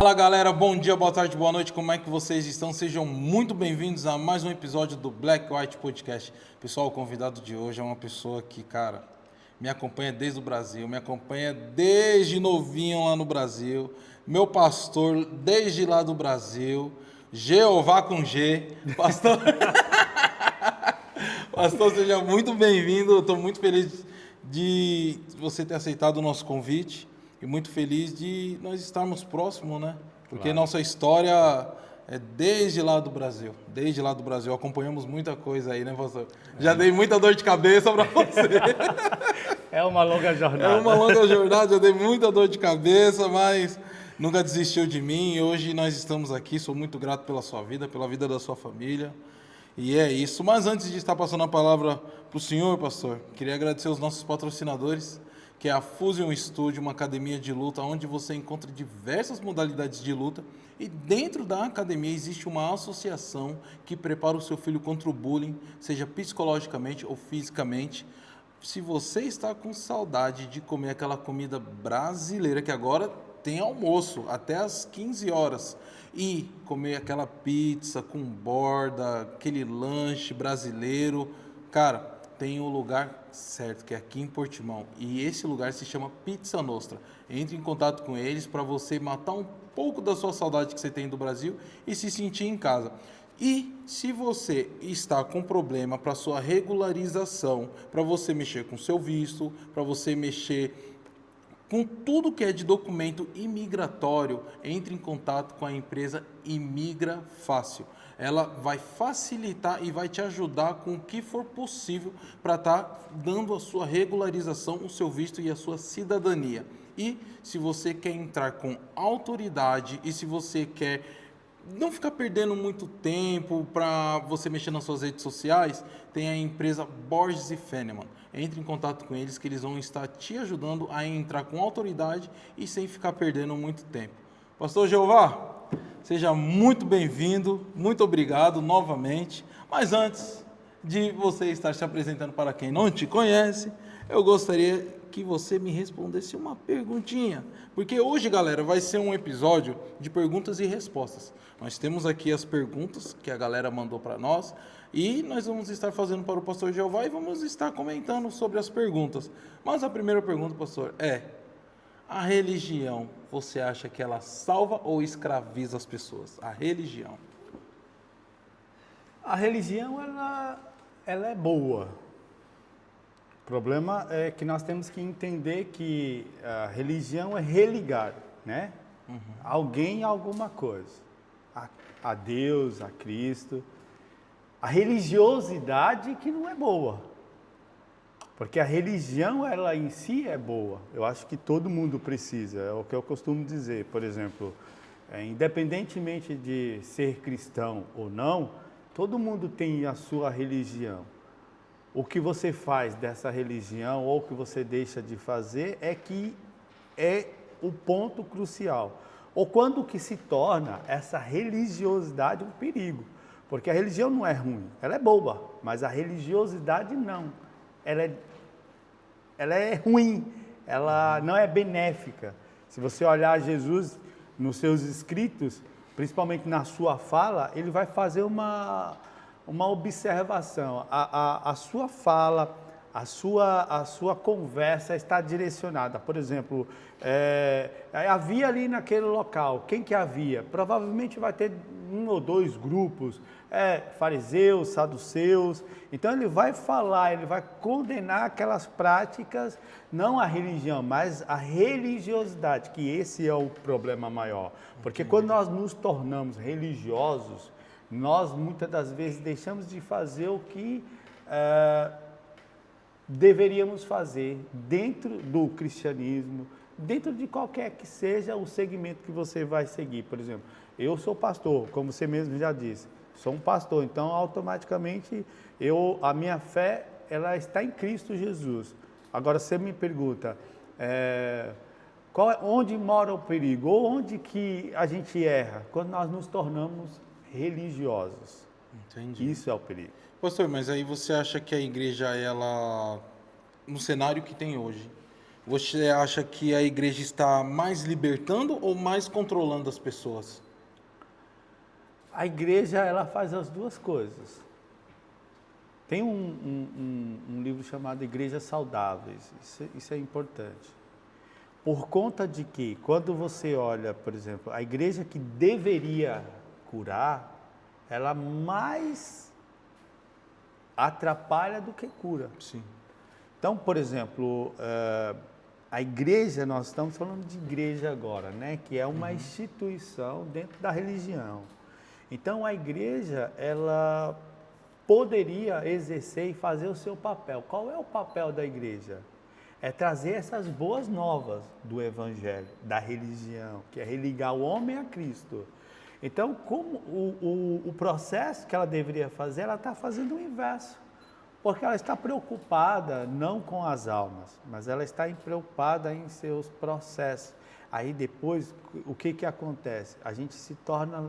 Fala galera, bom dia, boa tarde, boa noite, como é que vocês estão? Sejam muito bem-vindos a mais um episódio do Black White Podcast. Pessoal, o convidado de hoje é uma pessoa que, cara, me acompanha desde o Brasil, me acompanha desde novinho lá no Brasil, meu pastor desde lá do Brasil, Jeová com G, pastor. Pastor, seja muito bem-vindo, eu estou muito feliz de você ter aceitado o nosso convite. E muito feliz de nós estarmos próximos, né? Porque Claro. nossa história é desde lá do Brasil. Desde lá do Brasil. Acompanhamos muita coisa aí, né, pastor? Já dei muita dor de cabeça para você. É uma longa É jornada. uma longa jornada, já dei muita dor de cabeça, mas nunca desistiu de mim. E hoje nós estamos aqui. Sou muito grato pela sua vida, pela vida da sua família. E é isso. Mas antes de estar passando a palavra para o senhor, pastor, queria agradecer os nossos patrocinadores, que é a Fusion Studio, uma academia de luta onde você encontra diversas modalidades de luta. E dentro da academia existe uma associação que prepara o seu filho contra o bullying, seja psicologicamente ou fisicamente. Se você está com saudade de comer aquela comida brasileira, que agora tem almoço até às 15 horas, e comer aquela pizza com borda, aquele lanche brasileiro, cara, tem o lugar certo, que é aqui em Portimão. E esse lugar se chama Pizza Nostra. Entre em contato com eles para você matar um pouco da sua saudade que você tem do Brasil e se sentir em casa. E se você está com problema para sua regularização, para você mexer com seu visto, para você mexer com tudo que é de documento imigratório, entre em contato com a empresa Imigra Fácil. Ela vai facilitar e vai te ajudar com o que for possível para estar dando a sua regularização, o seu visto e a sua cidadania. E se você quer entrar com autoridade e se você quer não ficar perdendo muito tempo para você mexer nas suas redes sociais, tem a empresa Borges e Fenneman. Entre em contato com eles que eles vão estar te ajudando a entrar com autoridade e sem ficar perdendo muito tempo. Pastor Jeová, seja muito bem-vindo, muito obrigado novamente. Mas antes de você estar se apresentando para quem não te conhece, eu gostaria que você me respondesse uma perguntinha. Porque hoje, galera, vai ser um episódio de perguntas e respostas. Nós temos aqui as perguntas que a galera mandou para nós e nós vamos estar fazendo para o pastor Jeová e vamos estar comentando sobre as perguntas. Mas a primeira pergunta, pastor, é: a religião, você acha que ela salva ou escraviza as pessoas? A religião. A religião, ela é boa. O problema é que nós temos que entender que a religião é religar, né? Alguém a alguma coisa. A Deus, a Cristo. A religiosidade que não é boa. Porque a religião, ela em si é boa. Eu acho que todo mundo precisa. É o que eu costumo dizer. Por exemplo, independentemente de ser cristão ou não, todo mundo tem a sua religião. O que você faz dessa religião ou o que você deixa de fazer é que é o ponto crucial. Ou quando que se torna essa religiosidade um perigo. Porque a religião não é ruim, ela é boa, mas a religiosidade não. Ela é ruim, ela não é benéfica. Se você olhar Jesus nos seus escritos, principalmente na sua fala, ele vai fazer uma observação. A sua fala, a sua conversa está direcionada. Por exemplo, havia ali naquele local, quem que havia? Provavelmente vai ter um ou dois grupos, fariseus, saduceus. Então ele vai falar, ele vai condenar aquelas práticas, não a religião, mas a religiosidade, que esse é o problema maior. Porque quando nós nos tornamos religiosos, nós muitas das vezes deixamos de fazer o que deveríamos fazer dentro do cristianismo, dentro de qualquer que seja o segmento que você vai seguir. Por exemplo, eu sou pastor, como você mesmo já disse, sou um pastor, então automaticamente a minha fé ela está em Cristo Jesus. Agora você me pergunta, onde mora o perigo? Ou onde que a gente erra? Quando nós nos tornamos religiosos. Entendi. Isso é o perigo. Pastor, mas aí você acha que a igreja, ela, no cenário que tem hoje, Você acha que a igreja está mais libertando ou mais controlando as pessoas? A igreja, ela faz as duas coisas. Tem um livro chamado Igrejas Saudáveis, isso é importante. Por conta de que, quando você olha, por exemplo, a igreja que deveria curar, ela mais atrapalha do que cura. Sim. Então, por exemplo, a igreja, nós estamos falando de igreja agora, né? Que é uma instituição dentro da religião. Então, a igreja, ela poderia exercer e fazer o seu papel. Qual é o papel da igreja? É trazer essas boas novas do evangelho, da religião, que é religar o homem a Cristo. Então, como o processo que ela deveria fazer, ela está fazendo o inverso. Porque ela está preocupada não com as almas, mas ela está preocupada em seus processos. Aí depois, o que acontece? A gente se torna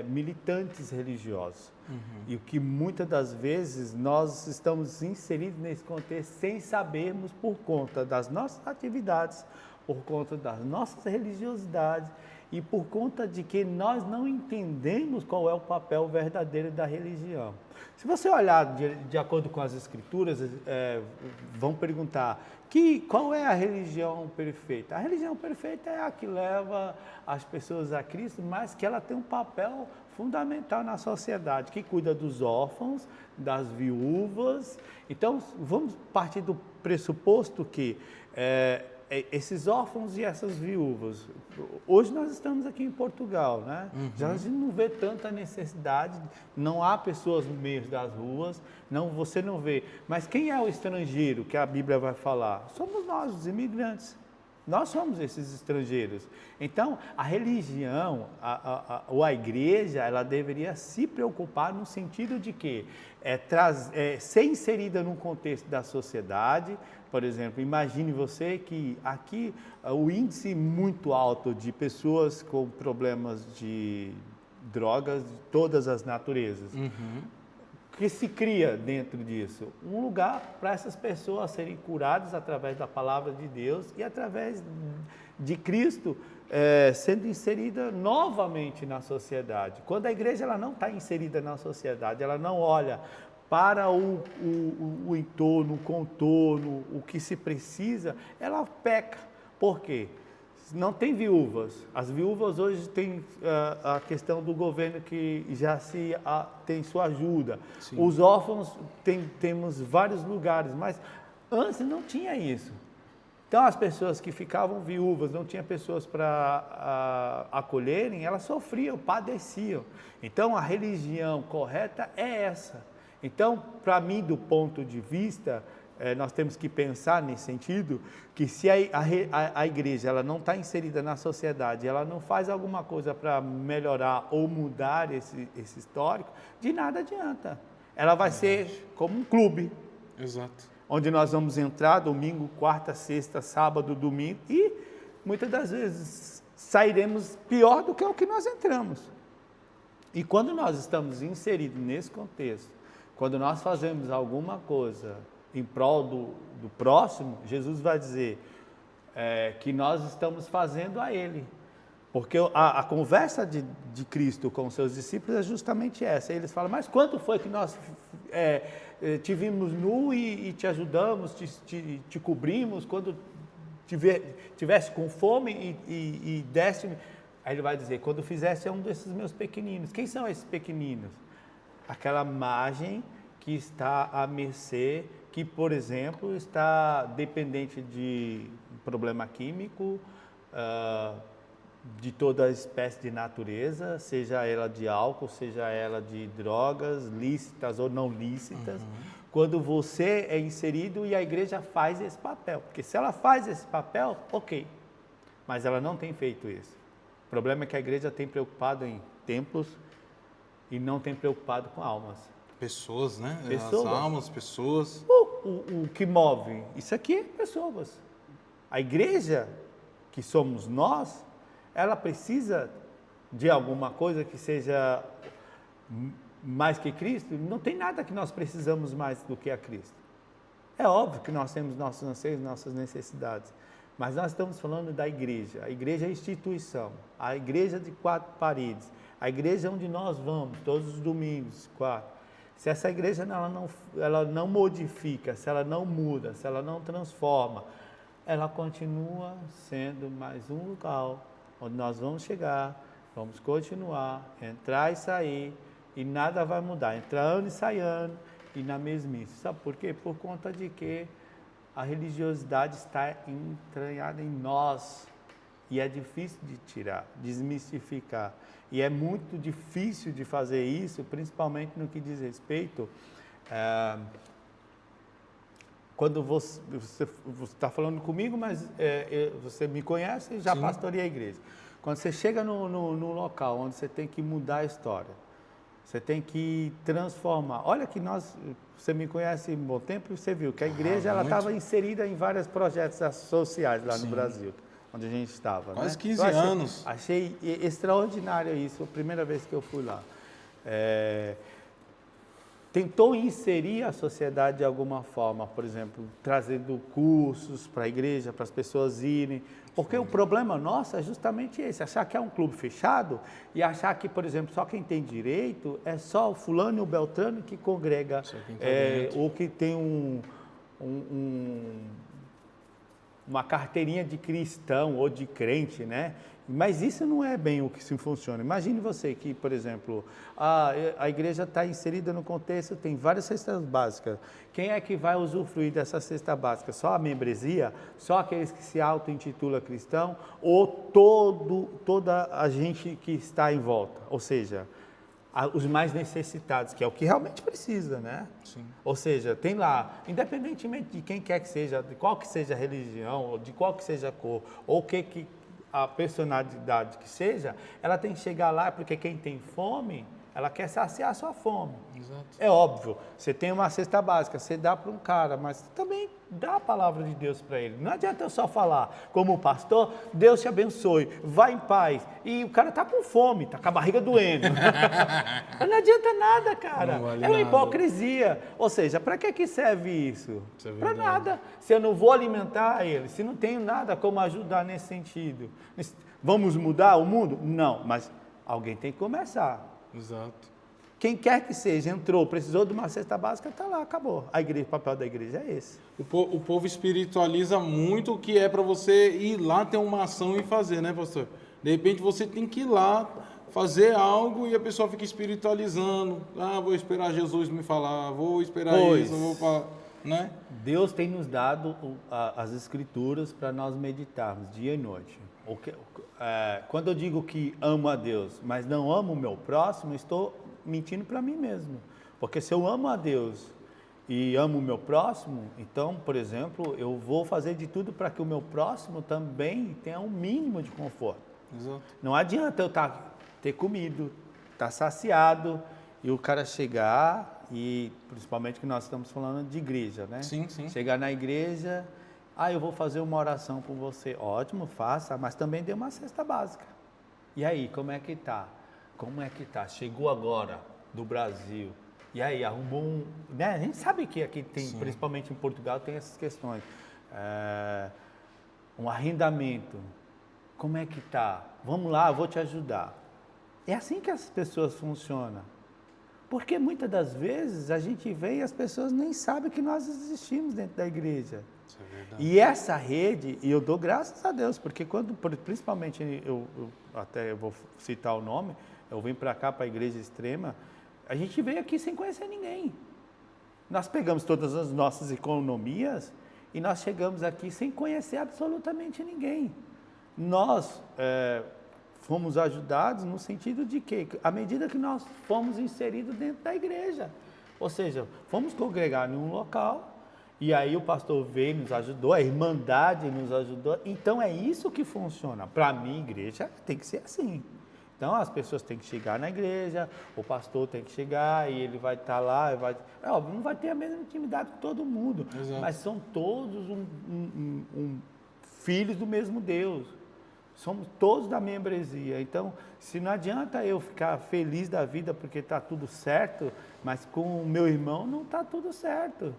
militantes religiosos. E o que muitas das vezes nós estamos inseridos nesse contexto sem sabermos, por conta das nossas atividades, por conta das nossas religiosidades e por conta de que nós não entendemos qual é o papel verdadeiro da religião. Se você olhar de acordo com as escrituras, vão perguntar qual é a religião perfeita? A religião perfeita é a que leva as pessoas a Cristo, mas que ela tem um papel fundamental na sociedade, que cuida dos órfãos, das viúvas. Então, vamos partir do pressuposto que esses órfãos e essas viúvas, hoje nós estamos aqui em Portugal, né? Já a gente não vê tanta necessidade, não há pessoas no meio das ruas, você não vê. Mas quem é o estrangeiro que a Bíblia vai falar? Somos nós, os imigrantes. Nós somos esses estrangeiros. Então, a religião, ou a igreja, ela deveria se preocupar no sentido de que ser inserida no contexto da sociedade. Por exemplo, imagine você que aqui o índice muito alto de pessoas com problemas de drogas de todas as naturezas. Que se cria dentro disso? Um lugar para essas pessoas serem curadas através da palavra de Deus e através de Cristo sendo inserida novamente na sociedade. Quando a igreja ela não está inserida na sociedade, ela não olha para o entorno, o contorno, o que se precisa, ela peca. Por quê? Não tem viúvas. As viúvas hoje têm a questão do governo que já tem sua ajuda. Sim. Os órfãos temos vários lugares, mas antes não tinha isso. Então as pessoas que ficavam viúvas, não tinha pessoas para acolherem, elas sofriam, padeciam. Então a religião correta é essa. Então, para mim, do ponto de vista, nós temos que pensar nesse sentido, que se a igreja ela não está inserida na sociedade, ela não faz alguma coisa para melhorar ou mudar esse histórico, de nada adianta. Ela vai ser como um clube. Exato. Onde nós vamos entrar domingo, quarta, sexta, sábado, domingo, e muitas das vezes sairemos pior do que o que nós entramos. E quando nós estamos inseridos nesse contexto, quando nós fazemos alguma coisa em prol do próximo, Jesus vai dizer que nós estamos fazendo a Ele. Porque a conversa de Cristo com os seus discípulos é justamente essa. Eles falam, mas quanto foi que nós te vimos nu e te ajudamos, te cobrimos, quando tivesse com fome e desse... Aí ele vai dizer, quando fizesse um desses meus pequeninos. Quem são esses pequeninos? Aquela margem que está à mercê, que, por exemplo, está dependente de problema químico, de toda espécie de natureza, seja ela de álcool, seja ela de drogas, lícitas ou não lícitas. Quando você é inserido e a igreja faz esse papel. Porque se ela faz esse papel, ok. Mas ela não tem feito isso. O problema é que a igreja tem preocupado em templos e não tem preocupado com almas. Pessoas, né? Pessoas. As almas, pessoas. O que move isso aqui é pessoas. A igreja, que somos nós, ela precisa de alguma coisa que seja mais que Cristo. Não tem nada que nós precisamos mais do que a Cristo. É óbvio que nós temos nossos anseios, nossas necessidades, mas nós estamos falando da igreja. A igreja é a instituição, a igreja de 4 paredes, a igreja onde nós vamos todos os domingos, 4. Se essa igreja ela não modifica, se ela não muda, se ela não transforma, ela continua sendo mais um local onde nós vamos chegar, vamos continuar, entrar e sair, e nada vai mudar, entrando e saindo, e na mesmice. Sabe por quê? Por conta de que a religiosidade está entranhada em nós, e é difícil de tirar, desmistificar. E é muito difícil de fazer isso, principalmente no que diz respeito quando você está falando comigo, mas você me conhece e já pastoreia a igreja. Quando você chega no local onde você tem que mudar a história, você tem que transformar. Olha que você me conhece há um bom tempo e você viu que a igreja ela estava inserida em vários projetos sociais lá no Brasil, onde a gente estava. Quase né? 15 anos. Achei extraordinário isso, a primeira vez que eu fui lá. Tentou inserir a sociedade de alguma forma, por exemplo, trazendo cursos para a igreja, para as pessoas irem, porque o problema nosso é justamente esse, achar que é um clube fechado e achar que, por exemplo, só quem tem direito é só o fulano e o beltrano que congrega, ou que tem uma carteirinha de cristão ou de crente, né? Mas isso não é bem o que se funciona. Imagine você que, por exemplo, a igreja está inserida no contexto, tem várias cestas básicas. Quem é que vai usufruir dessa cesta básica? Só a membresia? Só aqueles que se auto-intitula cristão? Ou toda a gente que está em volta? Ou seja, os mais necessitados, que é o que realmente precisa, né? Sim. Ou seja, tem lá, independentemente de quem quer que seja, de qual que seja a religião, ou de qual que seja a cor, ou o que a personalidade que seja, ela tem que chegar lá, porque quem tem fome, ela quer saciar a sua fome. Exato. É óbvio, você tem uma cesta básica, você dá para um cara, mas também dá a palavra de Deus para ele. Não adianta eu só falar, como pastor, Deus te abençoe, vai em paz. E o cara está com fome, está com a barriga doendo. Não adianta nada, cara. Não vale é uma nada. hipocrisia. Ou seja, para que serve isso? Isso é Para verdade. nada. Se eu não vou alimentar ele, se não tenho nada como ajudar nesse sentido. Vamos mudar o mundo? Não, mas alguém tem que começar. Exato. Quem quer que seja, entrou, precisou de uma cesta básica, está lá, acabou. O papel da igreja é esse. O povo espiritualiza muito o que é para você ir lá ter uma ação e fazer, né, pastor? De repente você tem que ir lá fazer algo e a pessoa fica espiritualizando. Vou esperar Jesus me falar, vou esperar isso, vou falar, né? Deus tem nos dado as escrituras para nós meditarmos dia e noite. Quando eu digo que amo a Deus, mas não amo o meu próximo, estou mentindo para mim mesmo. Porque se eu amo a Deus e amo o meu próximo, então, por exemplo, eu vou fazer de tudo para que o meu próximo também tenha um mínimo de conforto. Exato. Não adianta eu ter comido, estar saciado e o cara chegar, e principalmente que nós estamos falando de igreja, né? Sim, sim. Chegar na igreja, eu vou fazer uma oração por você. Ótimo, faça, mas também dê uma cesta básica. E aí, como é que tá? Como é que tá? Chegou agora do Brasil. E aí, arrumou né? A gente sabe que aqui tem, Sim. principalmente em Portugal, tem essas questões. Um arrendamento. Como é que tá? Vamos lá, eu vou te ajudar. É assim que as pessoas funcionam. Porque muitas das vezes a gente vem e as pessoas nem sabem que nós existimos dentro da igreja. Isso é verdade. E essa rede, e eu dou graças a Deus, porque principalmente, eu vou citar o nome, eu vim para cá, para a Igreja Extrema, a gente veio aqui sem conhecer ninguém. Nós pegamos todas as nossas economias e nós chegamos aqui sem conhecer absolutamente ninguém. Nós fomos ajudados no sentido de que, à medida que nós fomos inseridos dentro da igreja, ou seja, fomos congregar em um local, e aí o pastor veio, nos ajudou, a irmandade nos ajudou. Então é isso que funciona. Para mim, igreja tem que ser assim. Então as pessoas têm que chegar na igreja, o pastor tem que chegar e ele vai estar lá, óbvio, não vai ter a mesma intimidade com todo mundo, Exato. mas são todos filhos do mesmo Deus. Somos todos da membresia. Então, se não adianta eu ficar feliz da vida porque está tudo certo, mas com o meu irmão não está tudo certo.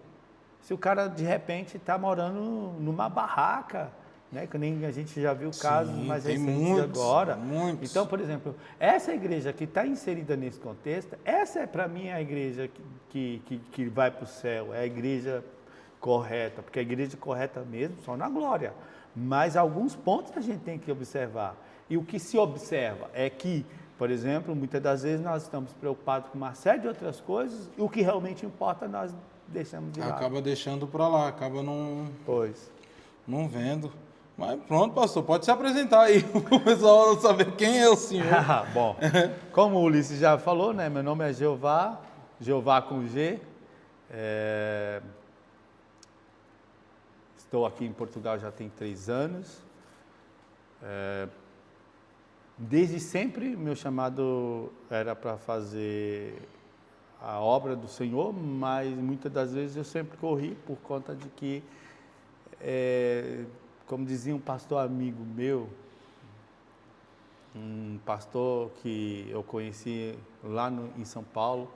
se o cara de repente está morando numa barraca, né? Que nem a gente já viu casos mais tem recentes muitos, agora. muitos. Então, por exemplo, essa igreja que está inserida nesse contexto, essa é para mim a igreja que vai para o céu, é a igreja correta, porque a igreja correta mesmo só na glória. Mas alguns pontos a gente tem que observar. E o que se observa é que, por exemplo, muitas das vezes nós estamos preocupados com uma série de outras coisas e o que realmente importa nós deixamos de lado. Acaba deixando para lá, acaba Pois. não vendo. Mas pronto, pastor, pode se apresentar aí, o pessoal saber quem é o senhor. Bom, como o Ulisses já falou, né? Meu nome é Jeová, Jeová com G. Estou aqui em Portugal já tem 3 anos. Desde sempre, meu chamado era para fazer a obra do Senhor, mas muitas das vezes eu sempre corri por conta de que, como dizia um pastor amigo meu, um pastor que eu conheci lá em São Paulo,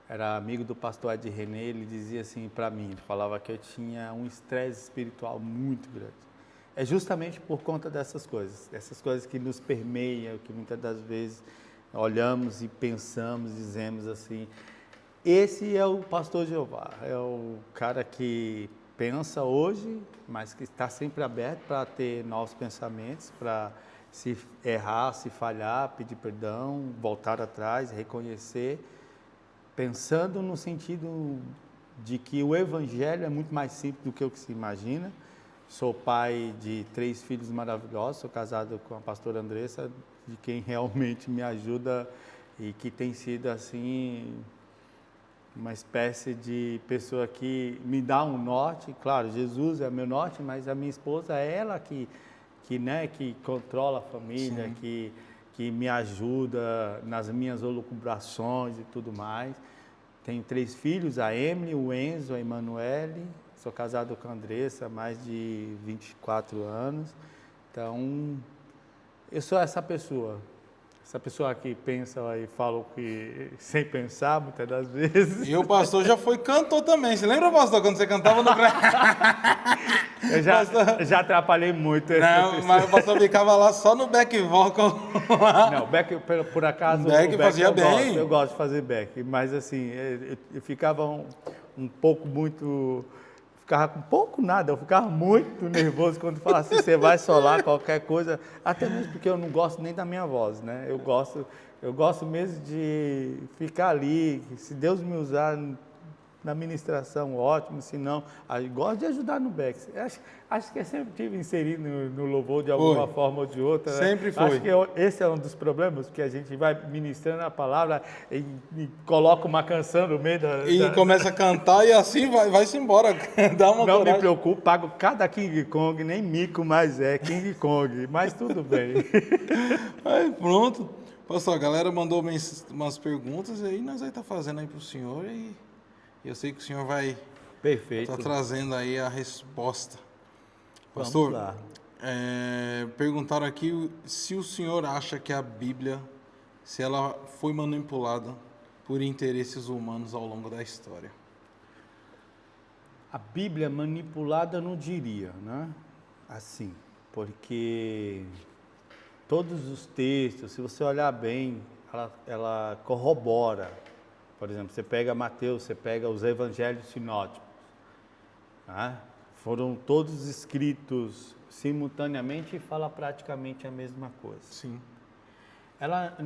era amigo do pastor Ed René, ele dizia assim para mim, ele falava que eu tinha um estresse espiritual muito grande. É justamente por conta dessas coisas que nos permeiam, que muitas das vezes olhamos e pensamos, dizemos assim, esse é o pastor Jeová, é o cara que pensa hoje, mas que está sempre aberto para ter novos pensamentos, para se errar, se falhar, pedir perdão, voltar atrás, reconhecer, pensando no sentido de que o evangelho é muito mais simples do que o que se imagina. Sou pai de 3 filhos maravilhosos, sou casado com a pastora Andressa, de quem realmente me ajuda e que tem sido assim uma espécie de pessoa que me dá um norte. Claro, Jesus é meu norte, mas a minha esposa é ela que controla a família, que me ajuda nas minhas elucubrações e tudo mais. Tenho 3 filhos, a Emily, o Enzo, a Emanuele. Sou casado com a Andressa há mais de 24 anos. Então, eu sou essa pessoa que pensa e fala o que sem pensar, muitas das vezes. E o pastor já foi cantor também. Você lembra, pastor, quando você cantava no Eu já atrapalhei muito. Não, mas o pastor ficava lá só no back vocal. Não, back, por acaso, back fazia bem. Eu gosto de fazer back, mas assim, eu ficava um pouco muito... Ficava com pouco nada, eu ficava muito nervoso quando falasse assim, você vai solar qualquer coisa, até mesmo porque eu não gosto nem da minha voz, né? Eu gosto mesmo de ficar ali, se Deus me usar na ministração, ótimo, se não, gosto de ajudar no back. Acho que eu sempre tive inserido no louvor de alguma forma ou de outra. Sempre né? foi. Acho que esse é um dos problemas, porque a gente vai ministrando a palavra e coloca uma canção no meio E começa a cantar e assim vai-se embora. Dá uma Não coragem. me preocupo, pago cada King Kong, nem mico mais é King Kong, mas tudo bem. Aí pronto. Pastor, a galera mandou umas perguntas e aí nós vai estar fazendo aí para o senhor e eu sei que o senhor vai Perfeito. estar trazendo aí a resposta. Vamos Pastor, lá. Perguntaram aqui se o senhor acha que a Bíblia, se ela foi manipulada por interesses humanos ao longo da história. A Bíblia manipulada eu não diria, né? Assim, porque todos os textos, se você olhar bem, ela corrobora. Por exemplo, você pega Mateus, você pega os evangelhos sinóticos, né? Foram todos escritos simultaneamente e fala praticamente a mesma coisa. Sim. Ela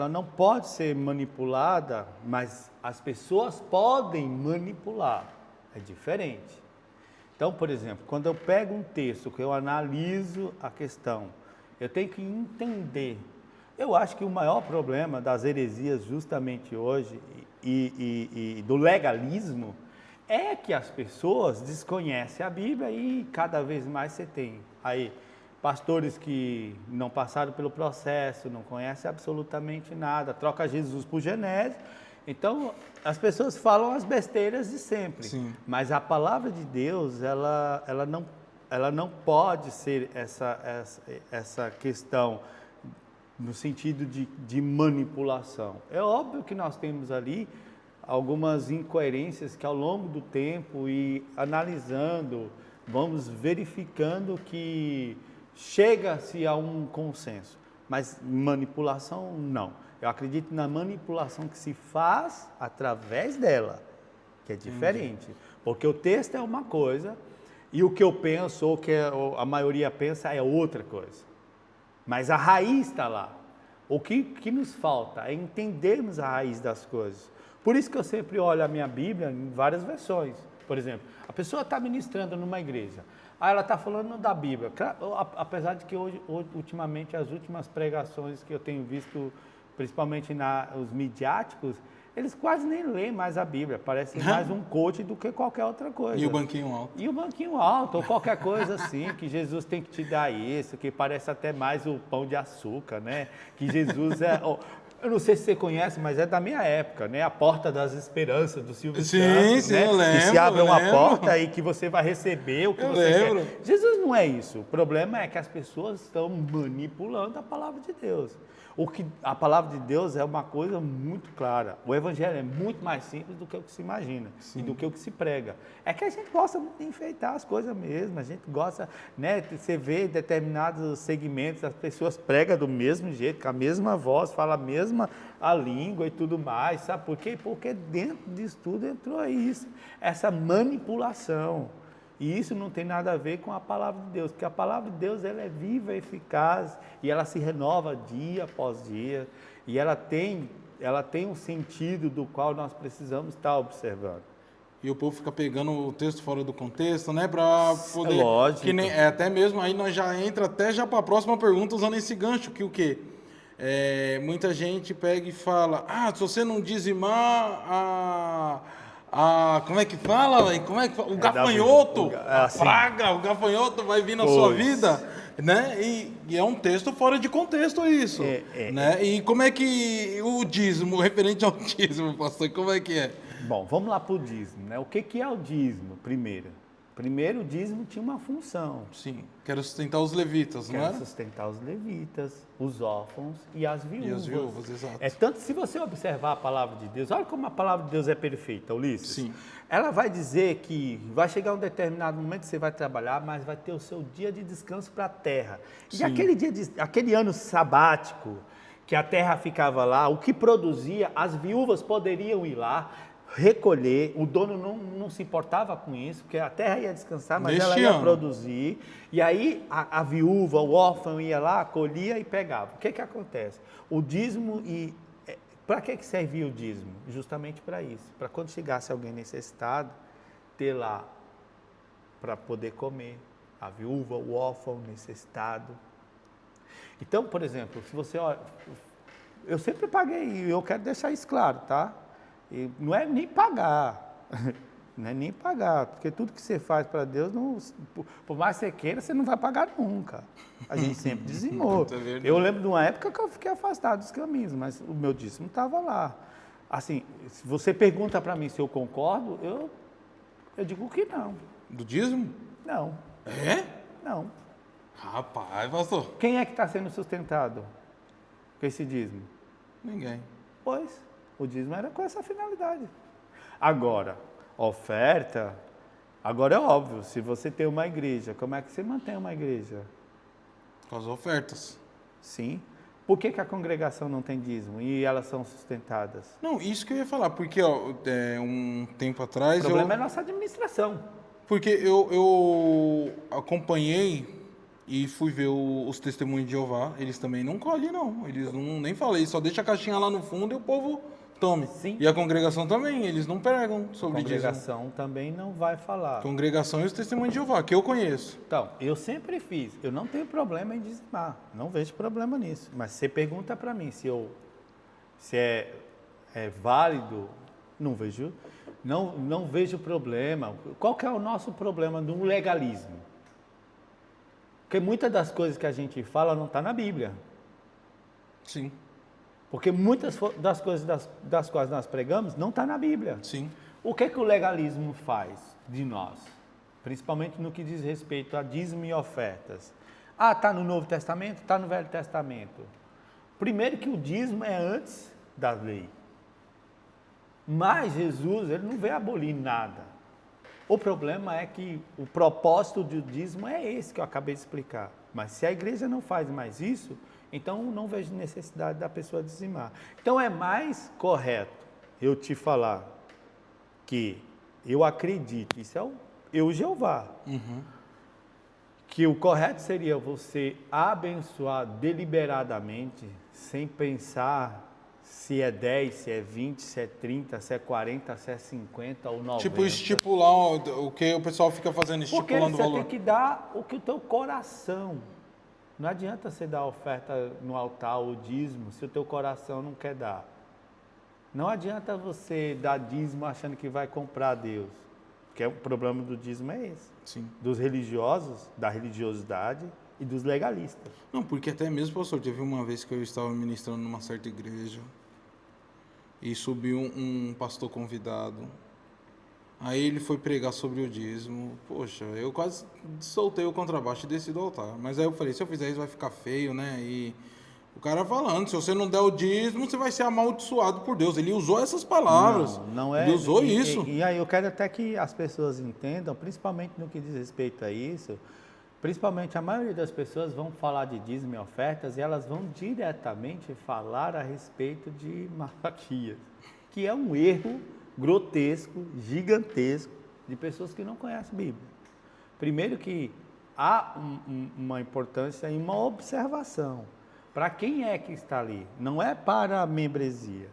não pode ser manipulada, mas as pessoas podem manipular. É diferente. Então, por exemplo, quando eu pego um texto, que eu analiso a questão, eu tenho que entender. Eu acho que o maior problema das heresias justamente hoje e do legalismo é que as pessoas desconhecem a Bíblia e cada vez mais você tem aí pastores que não passaram pelo processo, não conhecem absolutamente nada, troca Jesus por Genésio. Então, as pessoas falam as besteiras de sempre. Sim. Mas a palavra de Deus, ela não pode ser essa questão no sentido de manipulação. É óbvio que nós temos ali algumas incoerências que ao longo do tempo e analisando, vamos verificando que chega-se a um consenso. Mas manipulação, não. Eu acredito na manipulação que se faz através dela, que é diferente. Porque o texto é uma coisa e o que eu penso, ou o que a maioria pensa, é outra coisa. Mas a raiz está lá. O que nos falta é entendermos a raiz das coisas. Por isso que eu sempre olho a minha Bíblia em várias versões. Por exemplo, a pessoa está ministrando numa igreja. Ela está falando da Bíblia. Apesar de que hoje, ultimamente, as últimas pregações que eu tenho visto, principalmente os midiáticos, eles quase nem leem mais a Bíblia. Parece mais um coach do que qualquer outra coisa. E o banquinho alto. E o banquinho alto, ou qualquer coisa assim, que Jesus tem que te dar isso, que parece até mais o pão de açúcar, né? Que Jesus é... Eu não sei se você conhece, mas é da minha época, né? A Porta das Esperanças, do Silvio Santos, sim, né? eu lembro. Que se abre uma porta e que você vai receber o que você lembro. quer. Jesus não é isso. O problema é que as pessoas estão manipulando a palavra de Deus. A palavra de Deus é uma coisa muito clara. O evangelho é muito mais simples do que o que se imagina e do que o que se prega. É que a gente gosta de enfeitar as coisas mesmo, a gente gosta, né? Você vê determinados segmentos, as pessoas pregam do mesmo jeito, com a mesma voz, falam a língua e tudo mais, sabe por quê? Porque dentro disso tudo entrou isso, essa manipulação. E isso não tem nada a ver com a palavra de Deus, porque a palavra de Deus ela é viva, eficaz e ela se renova dia após dia e ela tem um sentido do qual nós precisamos estar observando. E o povo fica pegando o texto fora do contexto, né? Para poder... Lógico. Que nem, até mesmo aí nós já entra até já para a próxima pergunta usando esse gancho, que o quê? Muita gente pega e fala, se você não dizimar como é que fala, velho? O gafanhoto, a praga, o gafanhoto vai vir na sua vida, né? E é um texto fora de contexto isso, né? E como é que o dízimo, referente ao dízimo, pastor, como é que é? Bom, vamos lá para o dízimo, né? O que é o dízimo, primeiro? Primeiro, o dízimo tinha uma função. Sim, quero sustentar os levitas, não é? Quero sustentar os levitas, os órfãos e as viúvas. E as viúvas, exato. Tanto se você observar a palavra de Deus, olha como a palavra de Deus é perfeita, Ulisses. Sim. Ela vai dizer que vai chegar um determinado momento que você vai trabalhar, mas vai ter o seu dia de descanso para a terra. E aquele ano sabático, que a terra ficava lá, o que produzia, as viúvas poderiam ir lá, recolher, o dono não se importava com isso, porque a terra ia descansar, mas ela ia produzir, e aí a viúva, o órfão ia lá, colhia e pegava. O que acontece? O dízimo, para que servia o dízimo? Justamente para isso, para quando chegasse alguém necessitado, ter lá para poder comer, a viúva, o órfão necessitado. Então, por exemplo, se você olha, eu sempre paguei, e eu quero deixar isso claro, tá? E não é nem pagar, não é nem pagar, porque tudo que você faz para Deus, por mais que você queira, você não vai pagar nunca. A gente sempre dizimou. Eu lembro de uma época que eu fiquei afastado dos caminhos, mas o meu dízimo estava lá. Assim, se você pergunta para mim se eu concordo, eu digo que não. Do dízimo? Não. É? Não. Rapaz, pastor. Quem é que está sendo sustentado com esse dízimo? Ninguém. Pois. O dízimo era com essa finalidade. Agora, oferta, agora é óbvio, se você tem uma igreja, como é que você mantém uma igreja? Com as ofertas. Sim. Por que a congregação não tem dízimo e elas são sustentadas? Não, isso que eu ia falar, porque um tempo atrás... O problema é a nossa administração. Porque eu acompanhei e fui ver os testemunhos de Jeová, eles também não colhem, não. Eles nem falam, eles só deixam a caixinha lá no fundo e o povo... Tome. Sim. E a congregação também, eles não pregam sobre dízimo. A congregação também não vai falar. Congregação e os testemunhos de Jeová, que eu conheço. Então, eu sempre fiz. Eu não tenho problema em dizimar. Não vejo problema nisso. Mas você pergunta para mim se é válido, não vejo problema. Qual que é o nosso problema do legalismo? Porque muitas das coisas que a gente fala não está na Bíblia. Sim. Porque muitas das coisas das quais nós pregamos não está na Bíblia. Sim. O que o legalismo faz de nós? Principalmente no que diz respeito a dízimo e ofertas. Está no Novo Testamento? Está no Velho Testamento. Primeiro que o dízimo é antes da lei. Mas Jesus, ele não veio abolir nada. O problema é que o propósito do dízimo é esse que eu acabei de explicar. Mas se a igreja não faz mais isso, então não vejo necessidade da pessoa dizimar. Então é mais correto eu te falar que eu acredito, isso é o Jeová, que o correto seria você abençoar deliberadamente, sem pensar se é 10, se é 20, se é 30, se é 40, se é 50 ou 90. Tipo, estipular o que o pessoal fica fazendo, Porque estipulando o você valor. tem que dar o que o teu coração. Não adianta você dar oferta no altar, o dízimo, se o teu coração não quer dar. Não adianta você dar dízimo achando que vai comprar Deus. Porque o problema do dízimo é esse. Sim. Dos religiosos, da religiosidade e dos legalistas. Não, porque até mesmo, pastor, teve uma vez que eu estava ministrando numa certa igreja e subiu um pastor convidado. Aí ele foi pregar sobre o dízimo. Poxa, eu quase soltei o contrabaixo e desci do altar. Mas aí eu falei, se eu fizer isso vai ficar feio, né? E o cara falando, se você não der o dízimo, você vai ser amaldiçoado por Deus. Ele usou essas palavras. Não é. Ele usou isso. E aí eu quero até que as pessoas entendam, principalmente no que diz respeito a isso, principalmente a maioria das pessoas vão falar de dízimo e ofertas e elas vão diretamente falar a respeito de Malaquias, que é um erro grotesco, gigantesco, de pessoas que não conhecem a Bíblia. Primeiro que há uma importância e uma observação. Para quem é que está ali? Não é para a membresia,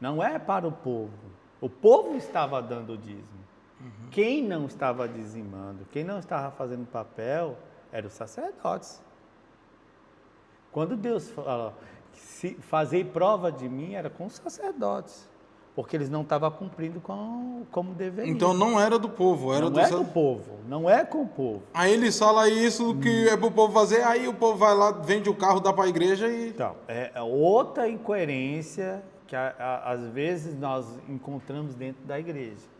não é para o povo. O povo estava dando o dízimo. Quem não estava dizimando, quem não estava fazendo papel, eram os sacerdotes. Quando Deus fala, fazei prova de mim, era com os sacerdotes. Porque eles não estavam cumprindo como deveriam. Então não era do povo, era não é do povo, não é com o povo. Aí eles falam isso que é pro povo fazer, aí o povo vai lá, vende o carro, dá para a igreja e... Então, é outra incoerência que às vezes nós encontramos dentro da igreja.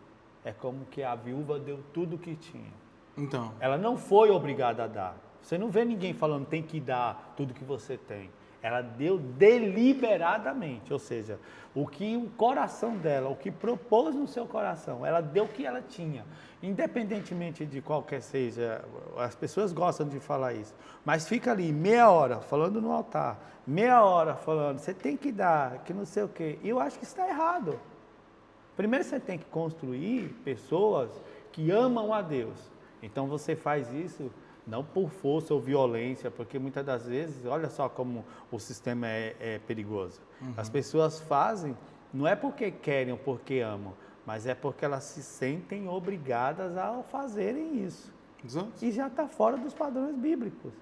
É como que a viúva deu tudo o que tinha. Então, Ela não foi obrigada a dar. Você não vê ninguém falando tem que dar tudo que você tem. Ela deu deliberadamente, ou seja, o que o coração dela, o que propôs no seu coração, ela deu o que ela tinha. Independentemente de qualquer seja, as pessoas gostam de falar isso, mas fica ali meia hora falando no altar, meia hora falando, você tem que dar, que não sei o quê. E eu acho que isso está errado. Primeiro você tem que construir pessoas que amam a Deus. Então você faz isso não por força ou violência, porque muitas das vezes, olha só como o sistema é perigoso. As pessoas fazem, não é porque querem ou porque amam, mas é porque elas se sentem obrigadas a fazerem isso. exato. E já está fora dos padrões bíblicos.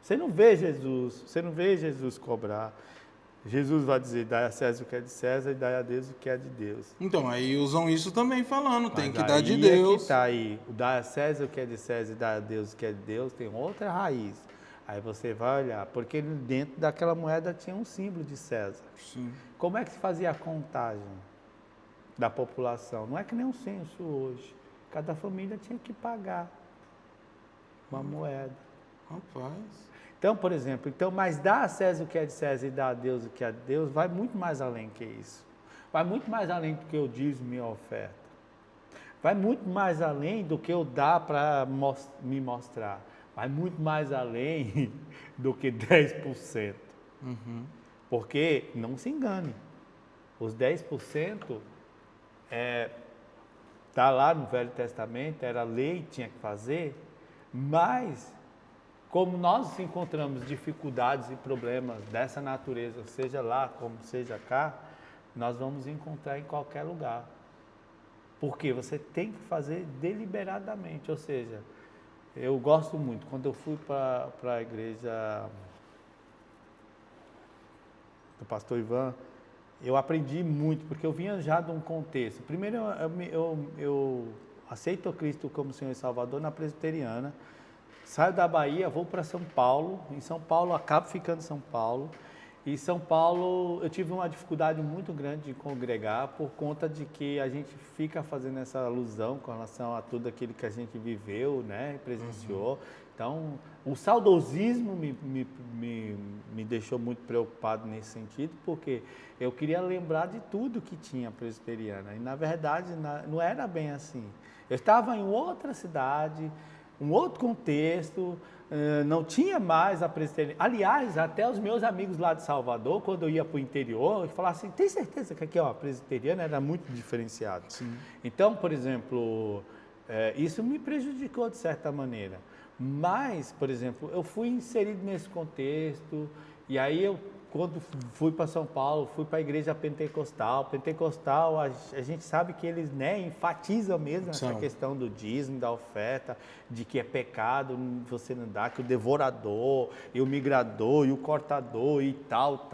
Você não vê Jesus cobrar. Jesus vai dizer, dai a César o que é de César e dai a Deus o que é de Deus. Então, aí usam isso também falando, tem Mas que dar de aí Deus. É que tá aí, o dar a César o que é de César e dar a Deus o que é de Deus tem outra raiz. Aí você vai olhar, porque dentro daquela moeda tinha um símbolo de César. Sim. Como é que se fazia a contagem da população? Não é que nem um censo hoje. Cada família tinha que pagar uma moeda. Rapaz. Então, por exemplo, mas dar a César o que é de César e dar a Deus o que é de Deus vai muito mais além que isso. Vai muito mais além do que eu dízimo e minha oferta. Vai muito mais além do que eu dar para me mostrar. Vai muito mais além do que 10%. Porque, não se engane, os 10% está lá no Velho Testamento, era lei, tinha que fazer, mas como nós encontramos dificuldades e problemas dessa natureza, seja lá como seja cá, nós vamos encontrar em qualquer lugar. Porque você tem que fazer deliberadamente, ou seja, eu gosto muito, quando eu fui para a igreja do pastor Ivan, eu aprendi muito, porque eu vinha já de um contexto. Primeiro, eu aceito Cristo como Senhor e Salvador na presbiteriana, saio da Bahia, vou para São Paulo, em São Paulo, acabo ficando em São Paulo, e São Paulo eu tive uma dificuldade muito grande de congregar, por conta de que a gente fica fazendo essa alusão com relação a tudo aquilo que a gente viveu, né, presenciou. Então, o saudosismo me deixou muito preocupado nesse sentido, porque eu queria lembrar de tudo que tinha presbiteriana. E, na verdade, não era bem assim. Eu estava em outra cidade, um outro contexto, não tinha mais a presbiteriana. Aliás, até os meus amigos lá de Salvador, quando eu ia para o interior, eu falava assim, tem certeza que aqui ó, a presbiteriana era muito diferenciada? Sim. Então, por exemplo, isso me prejudicou de certa maneira. Mas, por exemplo, eu fui inserido nesse contexto, e aí quando fui para São Paulo, fui para a igreja pentecostal. Pentecostal, a gente sabe que eles, né, enfatizam mesmo essa questão do dízimo, da oferta, de que é pecado você não dá, que o devorador, e o migrador, e o cortador, e tal.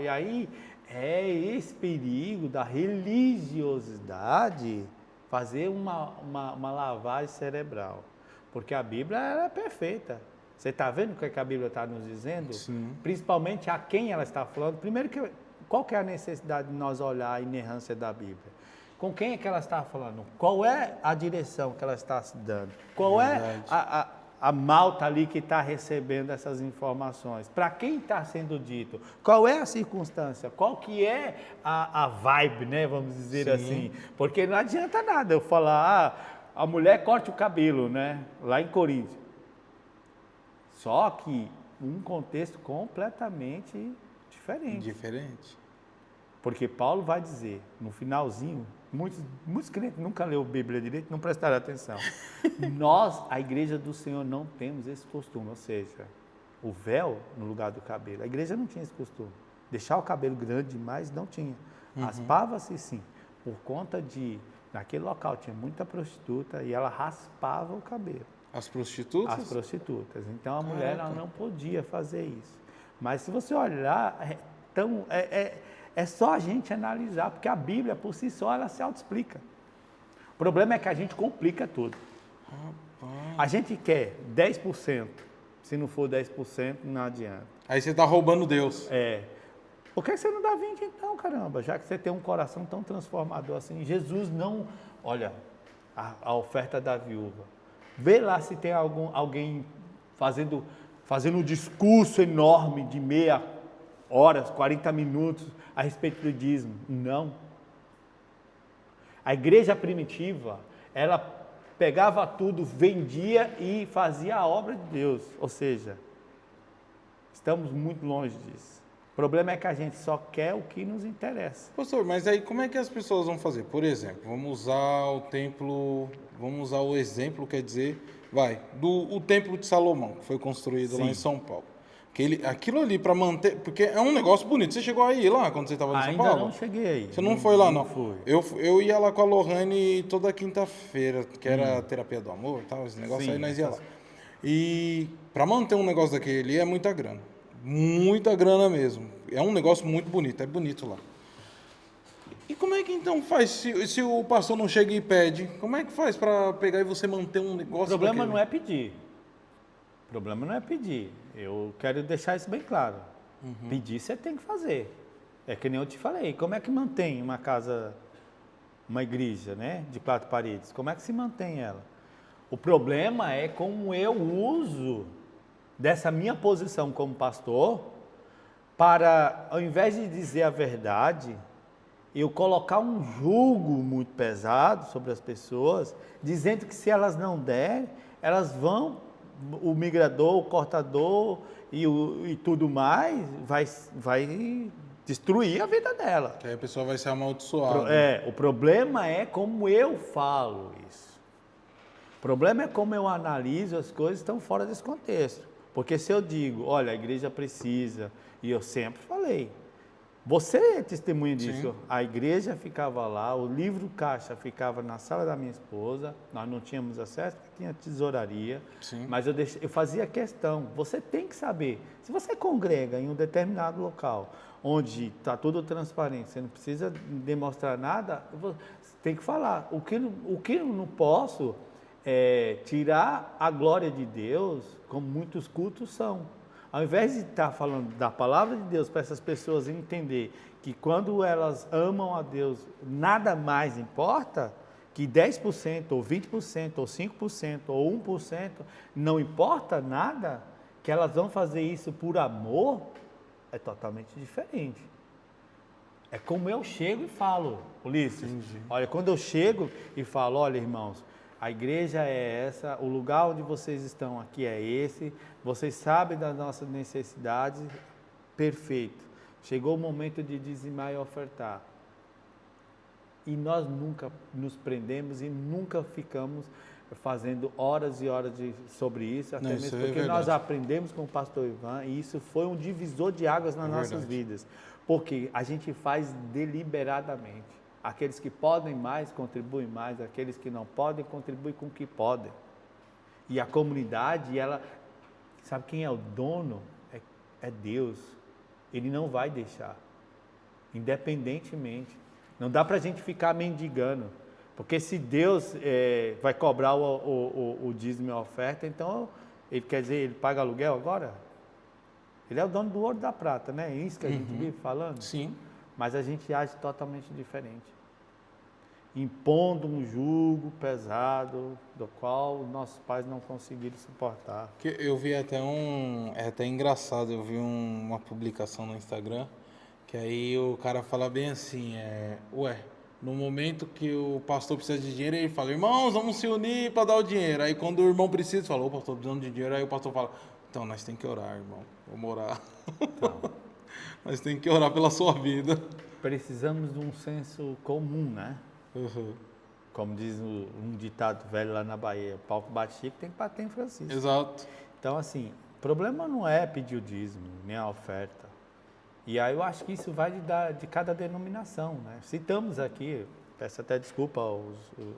E aí é esse perigo da religiosidade fazer uma lavagem cerebral. Porque a Bíblia ela é perfeita. Você está vendo o que a Bíblia está nos dizendo? Sim. Principalmente a quem ela está falando. Primeiro, qual que é a necessidade de nós olhar a inerrância da Bíblia? Com quem é que ela está falando? Qual é a direção que ela está se dando? Qual é a malta ali que está recebendo essas informações? Para quem está sendo dito? Qual é a circunstância? Qual que é a vibe, né? Vamos dizer assim. Porque não adianta nada eu falar, a mulher corte o cabelo, né? Lá em Coríntios. Só que um contexto completamente diferente. Porque Paulo vai dizer, no finalzinho, muitos crentes nunca leu Bíblia direito, não prestaram atenção. Nós, a igreja do Senhor, não temos esse costume, ou seja, o véu no lugar do cabelo. A igreja não tinha esse costume. Deixar o cabelo grande demais, não tinha. Raspava-se sim, por conta de, naquele local tinha muita prostituta e ela raspava o cabelo. As prostitutas? As prostitutas. Então a mulher ela não podia fazer isso. Mas se você olhar, é só a gente analisar, porque a Bíblia por si só ela se autoexplica. O problema é que a gente complica tudo. A gente quer 10%, se não for 10%, não adianta. Aí você está roubando Deus. Por que você não dá 20 então, caramba? Já que você tem um coração tão transformador assim. Jesus não... Olha, a oferta da viúva. Vê lá se tem alguém fazendo um discurso enorme de meia hora, 40 minutos a respeito do dízimo. Não. A igreja primitiva, ela pegava tudo, vendia e fazia a obra de Deus. Ou seja, estamos muito longe disso. O problema é que a gente só quer o que nos interessa. Pastor, mas aí como é que as pessoas vão fazer? Por exemplo, vamos usar o exemplo, quer dizer, o Templo de Salomão, que foi construído lá em São Paulo. Aquilo ali para manter, porque é um negócio bonito. Você chegou aí lá quando você estava em São Paulo? Ainda não cheguei aí. Você não foi lá, não? Fui. Eu ia lá com a Lohane toda quinta-feira, que era terapia do amor, tal, esse negócio aí nós ia lá. E para manter um negócio daquele ali é muita grana. Muita grana mesmo. É um negócio muito bonito, é bonito lá. E como é que então faz se o pastor não chega e pede? Como é que faz para pegar e você manter um negócio? O problema não é pedir. O problema não é pedir. Eu quero deixar isso bem claro. Pedir você tem que fazer. É que nem eu te falei. Como é que mantém uma casa, uma igreja, né, de 4 paredes? Como é que se mantém ela? O problema é como eu uso dessa minha posição como pastor para, ao invés de dizer a verdade, eu colocar um julgo muito pesado sobre as pessoas, dizendo que se elas não derem, elas vão, o migrador, o cortador e tudo mais, vai destruir a vida dela. Que aí a pessoa vai ser amaldiçoada. O problema é como eu falo isso. O problema é como eu analiso as coisas que estão fora desse contexto. Porque se eu digo, olha, a igreja precisa, e eu sempre falei, você é testemunha disso, a igreja ficava lá, o livro caixa ficava na sala da minha esposa, nós não tínhamos acesso porque tinha tesouraria, mas eu fazia questão, você tem que saber, se você congrega em um determinado local, onde está tudo transparente, você não precisa demonstrar nada, você tem que falar, o que eu não posso tirar a glória de Deus, como muitos cultos são. Ao invés de estar falando da palavra de Deus para essas pessoas entender que quando elas amam a Deus, nada mais importa, que 10% ou 20% ou 5% ou 1%, não importa nada, que elas vão fazer isso por amor, é totalmente diferente. É como eu chego e falo, Ulisses, olha, quando eu chego e falo, olha, irmãos, a igreja é essa, o lugar onde vocês estão aqui é esse, vocês sabem das nossas necessidades, perfeito. Chegou o momento de dizimar e ofertar. E nós nunca nos prendemos e nunca ficamos fazendo horas e horas sobre isso, até mesmo porque nós aprendemos com o pastor Ivan e isso foi um divisor de águas nas nossas vidas. Porque a gente faz deliberadamente. Aqueles que podem mais, contribuem mais. Aqueles que não podem, contribuem com o que podem. E a comunidade, ela... Sabe quem é o dono? É Deus. Ele não vai deixar. Independentemente. Não dá para a gente ficar mendigando. Porque se Deus vai cobrar o dízimo e a oferta, então, ele quer dizer, ele paga aluguel agora? Ele é o dono do ouro e da prata, né? É isso que a gente vive falando? Sim. Mas a gente age totalmente diferente. Impondo um jugo pesado, do qual nossos pais não conseguiram suportar. Eu vi até é até engraçado, eu vi uma publicação no Instagram, que aí o cara fala bem assim, no momento que o pastor precisa de dinheiro, ele fala, irmãos, vamos se unir para dar o dinheiro. Aí quando o irmão precisa, fala, ô pastor, precisando de dinheiro, aí o pastor fala, então nós temos que orar, irmão, vamos orar. Então. Nós temos que orar pela sua vida. Precisamos de um senso comum, né? Como diz um ditado velho lá na Bahia, o pau que bate Chico tem que bater em Francisco. Exato. Então assim, o problema não é pedir o dízimo, nem a oferta. E aí eu acho que isso vai de cada denominação, né? Citamos aqui, peço até desculpa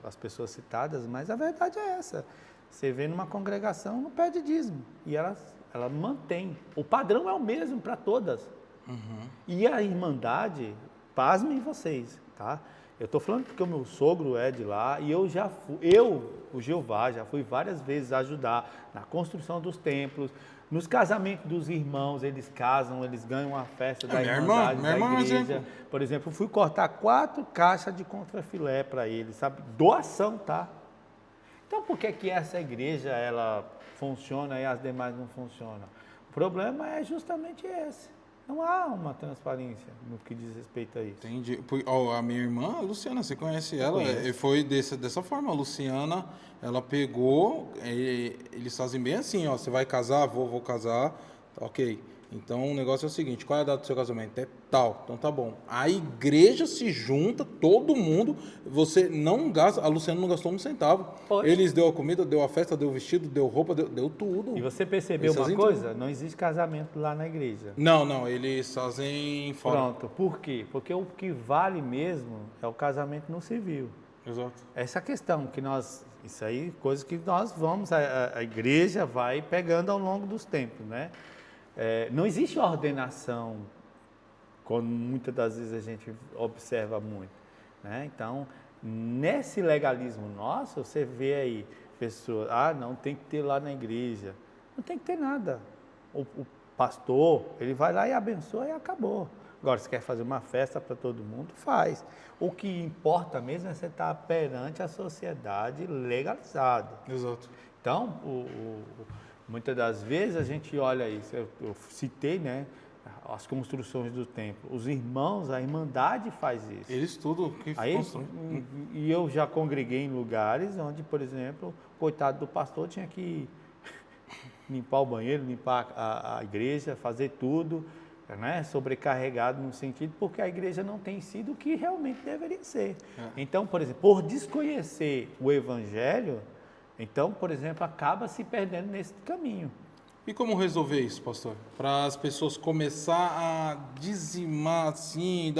às pessoas citadas, mas a verdade é essa. Você vê numa congregação, não pede dízimo. E ela mantém. O padrão é o mesmo para todas. E a irmandade, pasmem vocês, tá? Eu estou falando porque o meu sogro é de lá e o Jeová, já fui várias vezes ajudar na construção dos templos, nos casamentos dos irmãos, eles casam, eles ganham uma festa da irmandade, da igreja. Por exemplo, fui cortar 4 caixas de contrafilé para eles, sabe? Doação, tá? Então, por que essa igreja, ela funciona e as demais não funcionam? O problema é justamente esse. Não há uma transparência no que diz respeito a isso. Entendi. A minha irmã, a Luciana, você conhece ela? Foi dessa forma. A Luciana, ela pegou, eles fazem bem assim, ó. Você vai casar? Vou casar. Ok. Então o negócio é o seguinte: qual é a data do seu casamento? É tal. Então tá bom. A igreja se junta, todo mundo. Você não gasta. A Luciana não gastou um centavo. Poxa. Eles deu a comida, deu a festa, deu o vestido, deu roupa, deu tudo. E você percebeu uma coisa? Tudo. Não existe casamento lá na igreja. Não. Eles fazem fora. Pronto. Por quê? Porque o que vale mesmo é o casamento no civil. Exato. Essa questão que nós... Isso aí, coisa que nós vamos... A igreja vai pegando ao longo dos tempos, né? Não existe ordenação, como muitas das vezes a gente observa muito, né? Então, nesse legalismo nosso, você vê aí pessoas, não, tem que ter lá na igreja. Não tem que ter nada. O pastor, ele vai lá e abençoa e acabou. Agora, se quer fazer uma festa para todo mundo, faz. O que importa mesmo é você estar perante a sociedade legalizado. Exato. Então, muitas das vezes a gente olha isso, eu citei, né, as construções do templo. Os irmãos, a irmandade faz isso. Eles tudo que constroem. E eu já congreguei em lugares onde, por exemplo, o coitado do pastor tinha que limpar o banheiro, limpar a igreja, fazer tudo, né, sobrecarregado no sentido, porque a igreja não tem sido o que realmente deveria ser. Então, por exemplo, por desconhecer o evangelho, então, por exemplo, acaba se perdendo nesse caminho. E como resolver isso, pastor? Para as pessoas começar a dizimar assim,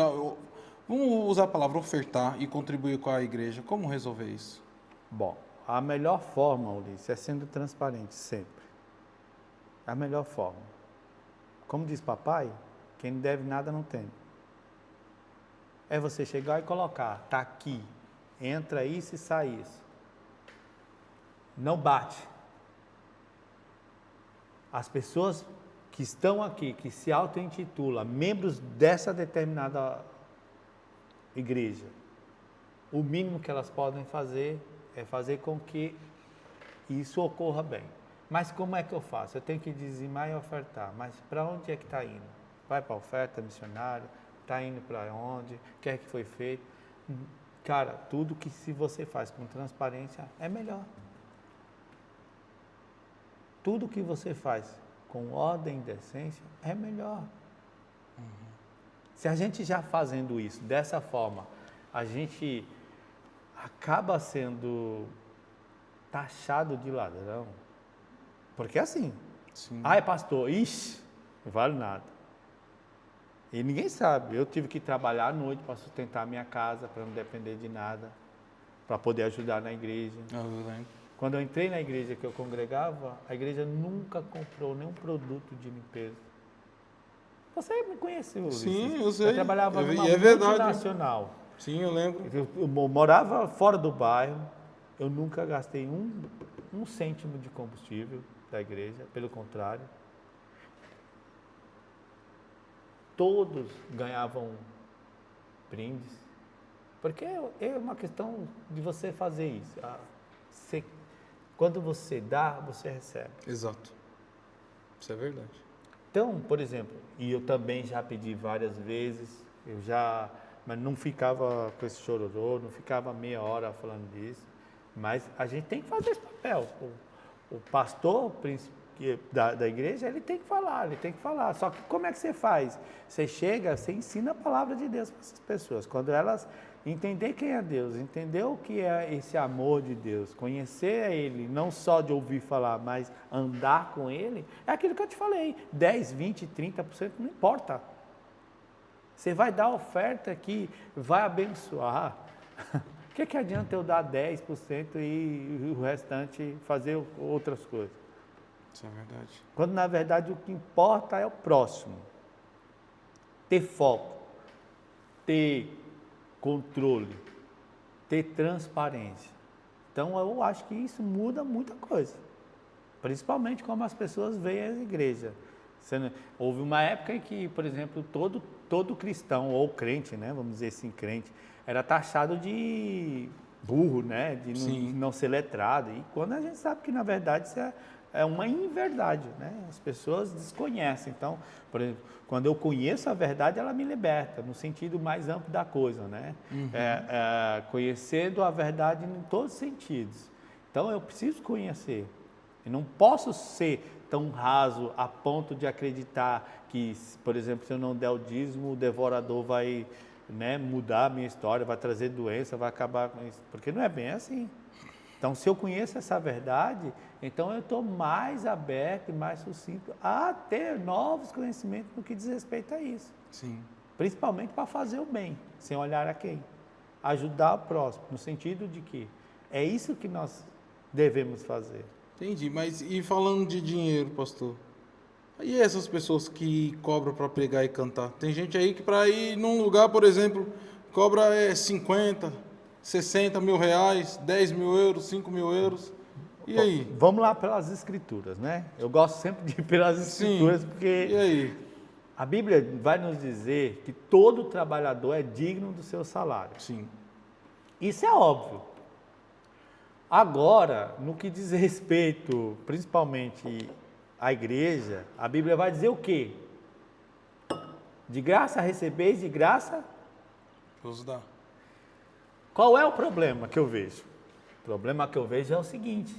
vamos usar a palavra ofertar e contribuir com a igreja. Como resolver isso? Bom, a melhor forma, Ulisses, é sendo transparente sempre. A melhor forma. Como diz papai, quem não deve nada não tem. É você chegar e colocar, tá aqui, entra isso e sai isso. Não bate. As pessoas que estão aqui, que se auto-intitulam membros dessa determinada igreja, o mínimo que elas podem fazer é fazer com que isso ocorra bem. Mas como é que eu faço? Eu tenho que dizimar e ofertar. Mas para onde é que está indo? Vai para a oferta missionária? Está indo para onde? O que é que foi feito? Cara, tudo que se você faz com transparência é melhor. Tudo que você faz com ordem e decência é melhor. Se a gente já fazendo isso dessa forma, a gente acaba sendo taxado de ladrão. Porque é assim. Sim. Ai, pastor, ixi, não vale nada. E ninguém sabe. Eu tive que trabalhar à noite para sustentar a minha casa, para não depender de nada, para poder ajudar na igreja. Quando eu entrei na igreja que eu congregava, a igreja nunca comprou nenhum produto de limpeza. Você me conheceu, Ulisses. Sim, eu sei. Eu trabalhava numa multinacional. Sim, eu lembro. Eu morava fora do bairro, eu nunca gastei um cêntimo de combustível da igreja, pelo contrário. Todos ganhavam brindes, porque é uma questão de você fazer isso. Quando você dá, você recebe. Exato. Isso é verdade. Então, por exemplo, e eu também já pedi várias vezes, mas não ficava com esse chororô, não ficava meia hora falando disso, mas a gente tem que fazer esse papel. O pastor da igreja, ele tem que falar. Só que como é que você faz? Você chega, você ensina a palavra de Deus para essas pessoas. Quando elas entender quem é Deus, entender o que é esse amor de Deus, conhecer Ele, não só de ouvir falar, mas andar com Ele, é aquilo que eu te falei, 10, 20, 30%, não importa. Você vai dar oferta que vai abençoar. O que adianta eu dar 10% e o restante fazer outras coisas? Isso é verdade. Quando na verdade o que importa é o próximo. Ter foco, ter controle, ter transparência. Então eu acho que isso muda muita coisa. Principalmente como as pessoas veem a igreja. Houve uma época em que, por exemplo, todo cristão ou crente, né, vamos dizer assim, crente, era taxado de burro, né, de não ser letrado. E quando a gente sabe que na verdade isso é uma inverdade, né? As pessoas desconhecem. Então, por exemplo, quando eu conheço a verdade, ela me liberta, no sentido mais amplo da coisa, né? Conhecendo a verdade em todos os sentidos. Então, eu preciso conhecer. Eu não posso ser tão raso a ponto de acreditar que, por exemplo, se eu não der o dízimo, o devorador vai, né, mudar a minha história, vai trazer doença, vai acabar com isso. Porque não é bem assim. Então, se eu conheço essa verdade, então eu estou mais aberto e mais sucinto a ter novos conhecimentos no que diz respeito a isso. Sim. Principalmente para fazer o bem, sem olhar a quem. Ajudar o próximo, no sentido de que é isso que nós devemos fazer. Entendi, mas e falando de dinheiro, pastor? E essas pessoas que cobram para pregar e cantar? Tem gente aí que para ir num lugar, por exemplo, cobra 50, 60 mil reais, 10 mil euros, 5 mil euros. E aí? Vamos lá pelas escrituras, né? Eu gosto sempre de ir pelas escrituras, porque e aí? A Bíblia vai nos dizer que todo trabalhador é digno do seu salário. Sim. Isso é óbvio. Agora, no que diz respeito, principalmente à igreja, a Bíblia vai dizer o quê? De graça recebeis, de graça vos dá. Qual é o problema que eu vejo? O problema que eu vejo é o seguinte: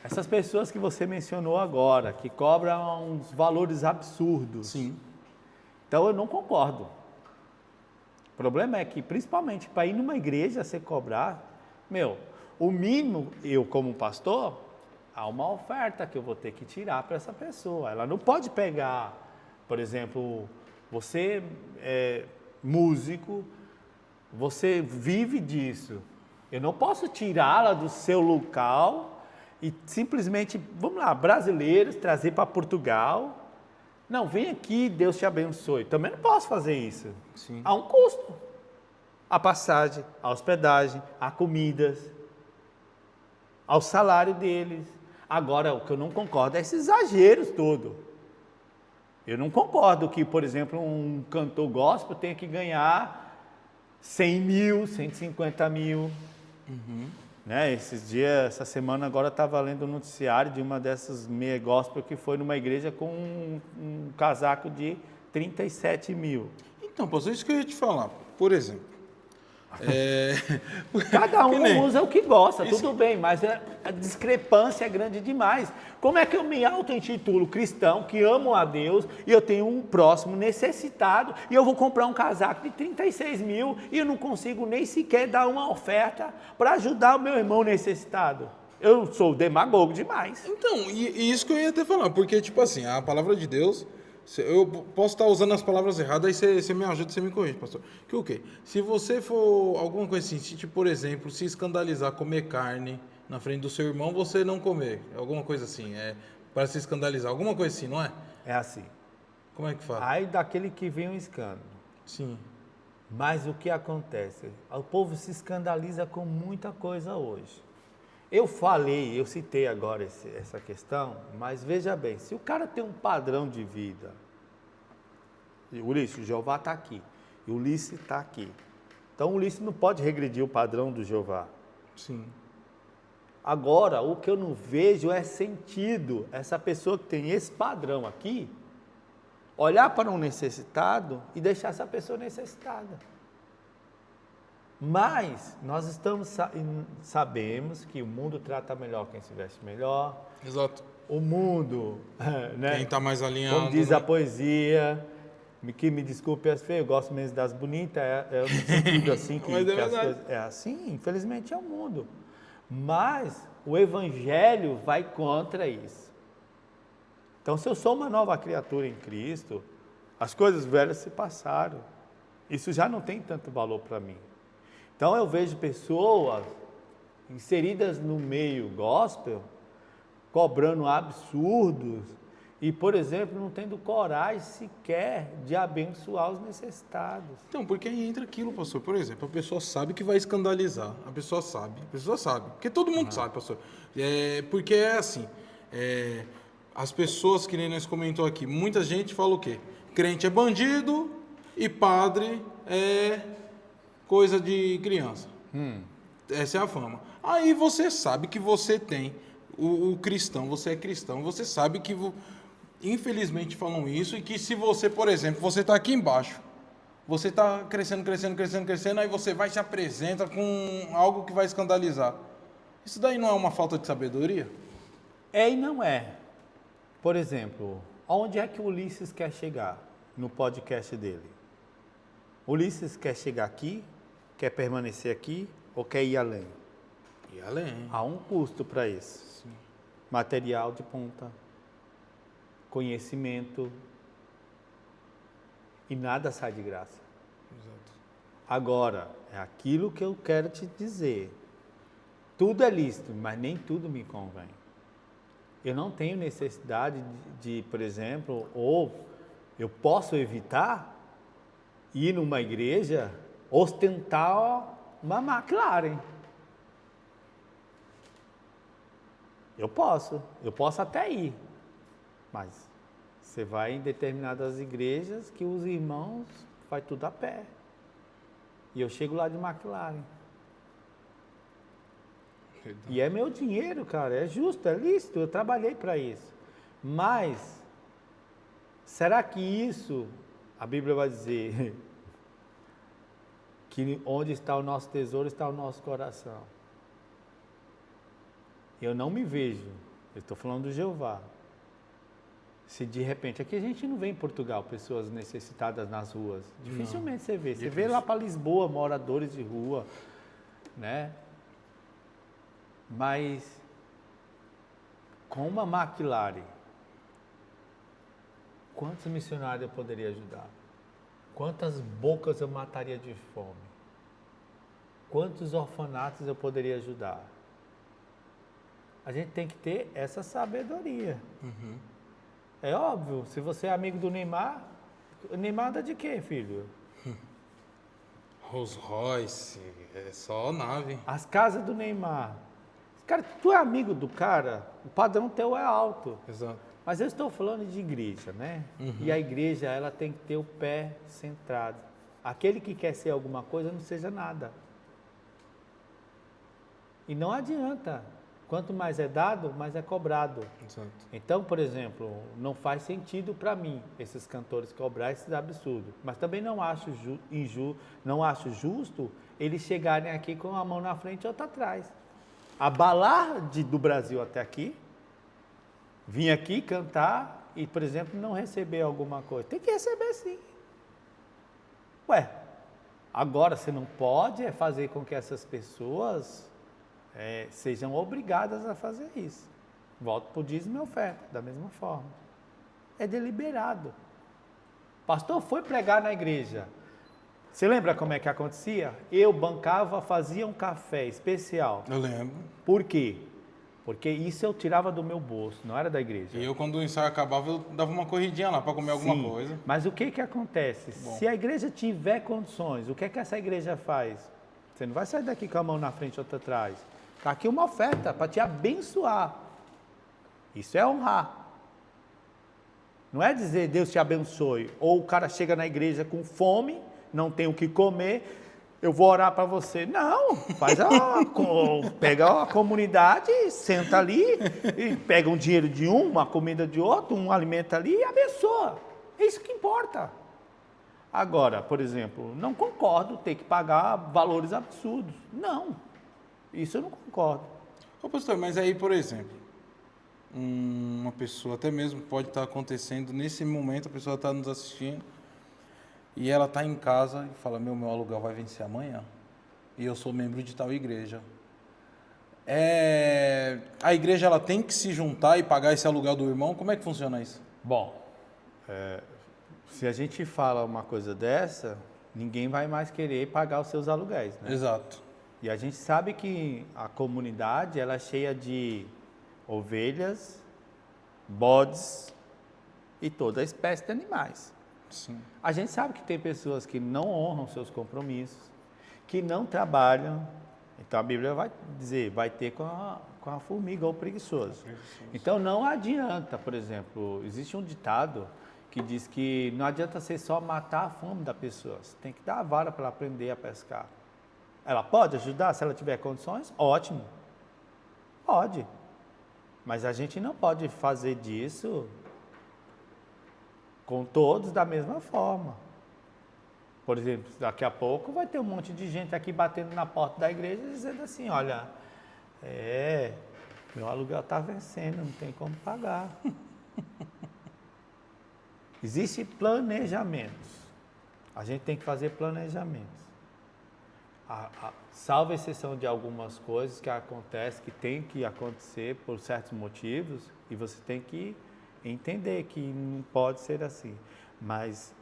essas pessoas que você mencionou agora, que cobram uns valores absurdos. Sim. Então eu não concordo. O problema é que, principalmente para ir numa igreja você cobrar, o mínimo, eu como pastor, há uma oferta que eu vou ter que tirar para essa pessoa. Ela não pode pegar, por exemplo, você é músico, você vive disso. Eu não posso tirá-la do seu local e simplesmente, vamos lá, brasileiros, trazer para Portugal. Não, vem aqui, Deus te abençoe. Também não posso fazer isso. Sim. Há um custo. A passagem, a hospedagem, a comidas, ao salário deles. Agora, o que eu não concordo é esses exageros todos. Eu não concordo que, por exemplo, um cantor gospel tenha que ganhar 100 mil, 150 mil. Né? Esses dias, essa semana agora estava lendo um noticiário de uma dessas meia gospel que foi numa igreja com um casaco de 37 mil. Então, pastor, isso que eu ia te falar. Por exemplo, Cada Que nem- um usa o que gosta, tudo bem, mas a discrepância é grande demais. Como é que eu me auto-intitulo cristão, que amo a Deus, e eu tenho um próximo necessitado, e eu vou comprar um casaco de 36 mil, e eu não consigo nem sequer dar uma oferta para ajudar o meu irmão necessitado? Eu sou demagogo demais. Então, e isso que eu ia até falar, porque, tipo assim, a palavra de Deus, eu posso estar usando as palavras erradas, aí você me ajuda, você me corrige, pastor. Que o quê? Se você for alguma coisa assim, se, tipo, por exemplo, se escandalizar comer carne na frente do seu irmão, você não comer, alguma coisa assim, para se escandalizar, alguma coisa assim, não é? É assim. Como é que fala? Aí daquele que vem um escândalo. Sim. Mas o que acontece? O povo se escandaliza com muita coisa hoje. Eu citei agora essa questão, mas veja bem, se o cara tem um padrão de vida, e Ulisses, o Jeová está aqui, e o Ulisses está aqui. Então o Ulisses não pode regredir o padrão do Jeová. Sim. Agora, o que eu não vejo é sentido essa pessoa que tem esse padrão aqui, olhar para um necessitado e deixar essa pessoa necessitada. Mas nós sabemos que o mundo trata melhor quem se veste melhor. Exato. O mundo, né? Quem está mais alinhado. Como diz a poesia, que me desculpe as feias, eu gosto mesmo das bonitas, é no sentido assim que, Mas é que as verdade. coisas. É assim, infelizmente é o mundo. Mas o Evangelho vai contra isso. Então, se eu sou uma nova criatura em Cristo, as coisas velhas se passaram. Isso já não tem tanto valor para mim. Então, eu vejo pessoas inseridas no meio gospel, cobrando absurdos e, por exemplo, não tendo coragem sequer de abençoar os necessitados. Então, porque aí entra aquilo, pastor. Por exemplo, a pessoa sabe que vai escandalizar. A pessoa sabe. Porque todo mundo sabe, pastor. Porque é assim. As pessoas, que nem nós comentou aqui, muita gente fala o quê? Crente é bandido e padre é coisa de criança. Essa é a fama. Aí você sabe que você tem o cristão, você é cristão, você sabe que, infelizmente falam isso, e que se você, por exemplo, você está aqui embaixo, você está crescendo, aí você vai e se apresenta com algo que vai escandalizar. Isso daí não é uma falta de sabedoria? É e não é. Por exemplo, aonde é que o Ulisses quer chegar no podcast dele? O Ulisses quer chegar aqui, quer permanecer aqui ou quer ir além? E além. Há um custo para isso. Sim. Material de ponta, conhecimento, e nada sai de graça. Exato. Agora, é aquilo que eu quero te dizer. Tudo é lícito, mas nem tudo me convém. Eu não tenho necessidade de, por exemplo, ou eu posso evitar ir numa igreja ostentar uma McLaren. Eu posso até ir, mas você vai em determinadas igrejas que os irmãos fazem tudo a pé. E eu chego lá de McLaren. E é meu dinheiro, cara, é justo, é lícito, eu trabalhei para isso. Mas, será que isso, a Bíblia vai dizer, que onde está o nosso tesouro está o nosso coração? Eu não me vejo, eu estou falando do Jeová. Se de repente, aqui a gente não vê em Portugal pessoas necessitadas nas ruas, dificilmente você vê. Você vê lá para Lisboa, moradores de rua, né? Mas, com uma McLaren, quantos missionários eu poderia ajudar? Quantas bocas eu mataria de fome? Quantos orfanatos eu poderia ajudar? A gente tem que ter essa sabedoria. É óbvio, se você é amigo do Neymar, o Neymar anda de quê, filho? Rolls Royce, é só nave. As casas do Neymar. Cara, tu é amigo do cara, o padrão teu é alto. Exato. Mas eu estou falando de igreja, né? E a igreja, ela tem que ter o pé centrado. Aquele que quer ser alguma coisa não seja nada. E não adianta. Quanto mais é dado, mais é cobrado. Exato. Então, por exemplo, não faz sentido para mim esses cantores cobrar esses absurdos. Mas também não acho, não acho justo eles chegarem aqui com a mão na frente e outra atrás. Abalar do Brasil até aqui, vir aqui cantar e, por exemplo, não receber alguma coisa. Tem que receber sim. Ué, agora você não pode fazer com que essas pessoas sejam obrigadas a fazer isso. Volto para o dízimo e oferta, da mesma forma. É deliberado. Pastor foi pregar na igreja. Você lembra como é que acontecia? Eu bancava, fazia um café especial. Eu lembro. Por quê? Porque isso eu tirava do meu bolso, não era da igreja. E eu, quando o ensaio acabava, eu dava uma corridinha lá para comer alguma coisa. Mas o que acontece? Bom. Se a igreja tiver condições, o que essa igreja faz? Você não vai sair daqui com a mão na frente e outra atrás. Está aqui uma oferta para te abençoar. Isso é honrar. Não é dizer Deus te abençoe. Ou o cara chega na igreja com fome, não tem o que comer, eu vou orar para você. Não, pega a comunidade, senta ali, e pega um dinheiro de um, uma comida de outro, um alimento ali e abençoa. É isso que importa. Agora, por exemplo, não concordo ter que pagar valores absurdos. Não, isso eu não concordo. Ô pastor, mas aí, por exemplo, uma pessoa, até mesmo pode estar acontecendo, nesse momento a pessoa está nos assistindo, e ela está em casa e fala, meu aluguel vai vencer amanhã, e eu sou membro de tal igreja. A igreja ela tem que se juntar e pagar esse aluguel do irmão? Como é que funciona isso? Bom, se a gente fala uma coisa dessa, ninguém vai mais querer pagar os seus aluguéis, né? Exato. E a gente sabe que a comunidade ela é cheia de ovelhas, bodes e toda a espécie de animais. Sim. A gente sabe que tem pessoas que não honram seus compromissos, que não trabalham. Então a Bíblia vai dizer, vai ter com a formiga ou preguiçoso. Então não adianta, por exemplo, existe um ditado que diz que não adianta ser só matar a fome da pessoa, você tem que dar a vara para ela aprender a pescar. Ela pode ajudar se ela tiver condições? Ótimo, pode. Mas a gente não pode fazer disso com todos da mesma forma. Por exemplo, daqui a pouco vai ter um monte de gente aqui batendo na porta da igreja dizendo assim, olha, meu aluguel está vencendo, não tem como pagar. Existem planejamentos. A gente tem que fazer planejamentos. Salvo exceção de algumas coisas que acontecem, que tem que acontecer por certos motivos, e você tem que entender que não pode ser assim. Mas,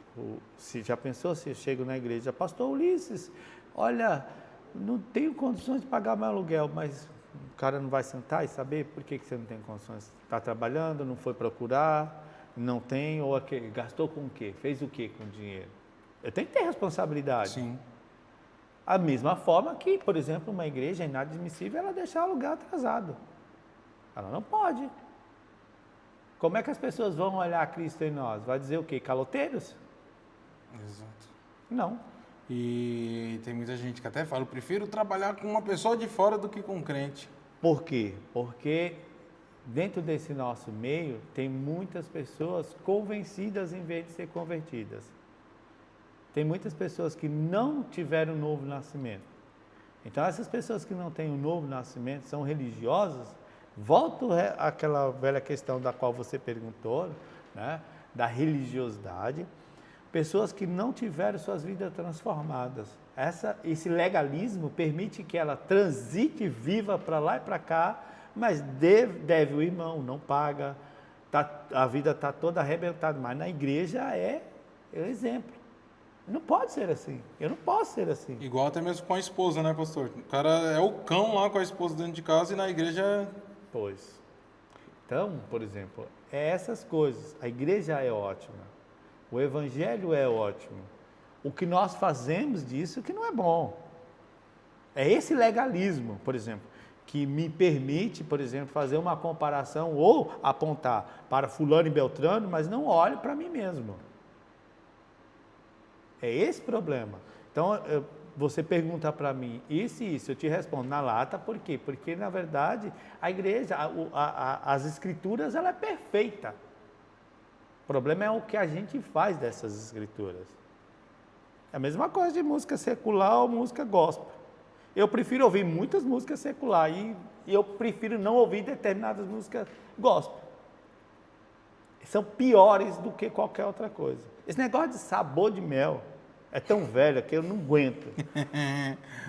se já pensou, se eu chego na igreja, pastor Ulisses, olha, não tenho condições de pagar meu aluguel, mas o cara não vai sentar e saber por que você não tem condições? Está trabalhando, não foi procurar, não tem, ou gastou com o quê? Fez o quê com o dinheiro? Eu tenho que ter responsabilidade. Sim. A mesma forma que, por exemplo, uma igreja é inadmissível ela deixar o aluguel atrasado. Ela não pode. Como é que as pessoas vão olhar Cristo em nós? Vai dizer o quê? Caloteiros? Exato. Não. E tem muita gente que até fala, eu prefiro trabalhar com uma pessoa de fora do que com um crente. Por quê? Porque dentro desse nosso meio tem muitas pessoas convencidas em vez de ser convertidas. Tem muitas pessoas que não tiveram um novo nascimento. Então essas pessoas que não têm um novo nascimento, são religiosas, volto àquela velha questão da qual você perguntou, né, da religiosidade, pessoas que não tiveram suas vidas transformadas. Esse legalismo permite que ela transite, viva para lá e para cá, mas deve o irmão, não paga, a vida está toda arrebentada, mas na igreja é o exemplo. Não pode ser assim, eu não posso ser assim. Igual até mesmo com a esposa, né, pastor? O cara é o cão lá com a esposa dentro de casa e na igreja... Pois. Então, por exemplo, essas coisas. A igreja é ótima, o evangelho é ótimo. O que nós fazemos disso que não é bom. É esse legalismo, por exemplo, que me permite, por exemplo, fazer uma comparação ou apontar para fulano e beltrano, mas não olho para mim mesmo. É esse problema. Então, você pergunta para mim, isso e isso, eu te respondo na lata, por quê? Porque, na verdade, a igreja, as escrituras, ela é perfeita. O problema é o que a gente faz dessas escrituras. É a mesma coisa de música secular ou música gospel. Eu prefiro ouvir muitas músicas seculares e eu prefiro não ouvir determinadas músicas gospel. São piores do que qualquer outra coisa. Esse negócio de sabor de mel é tão velho que eu não aguento.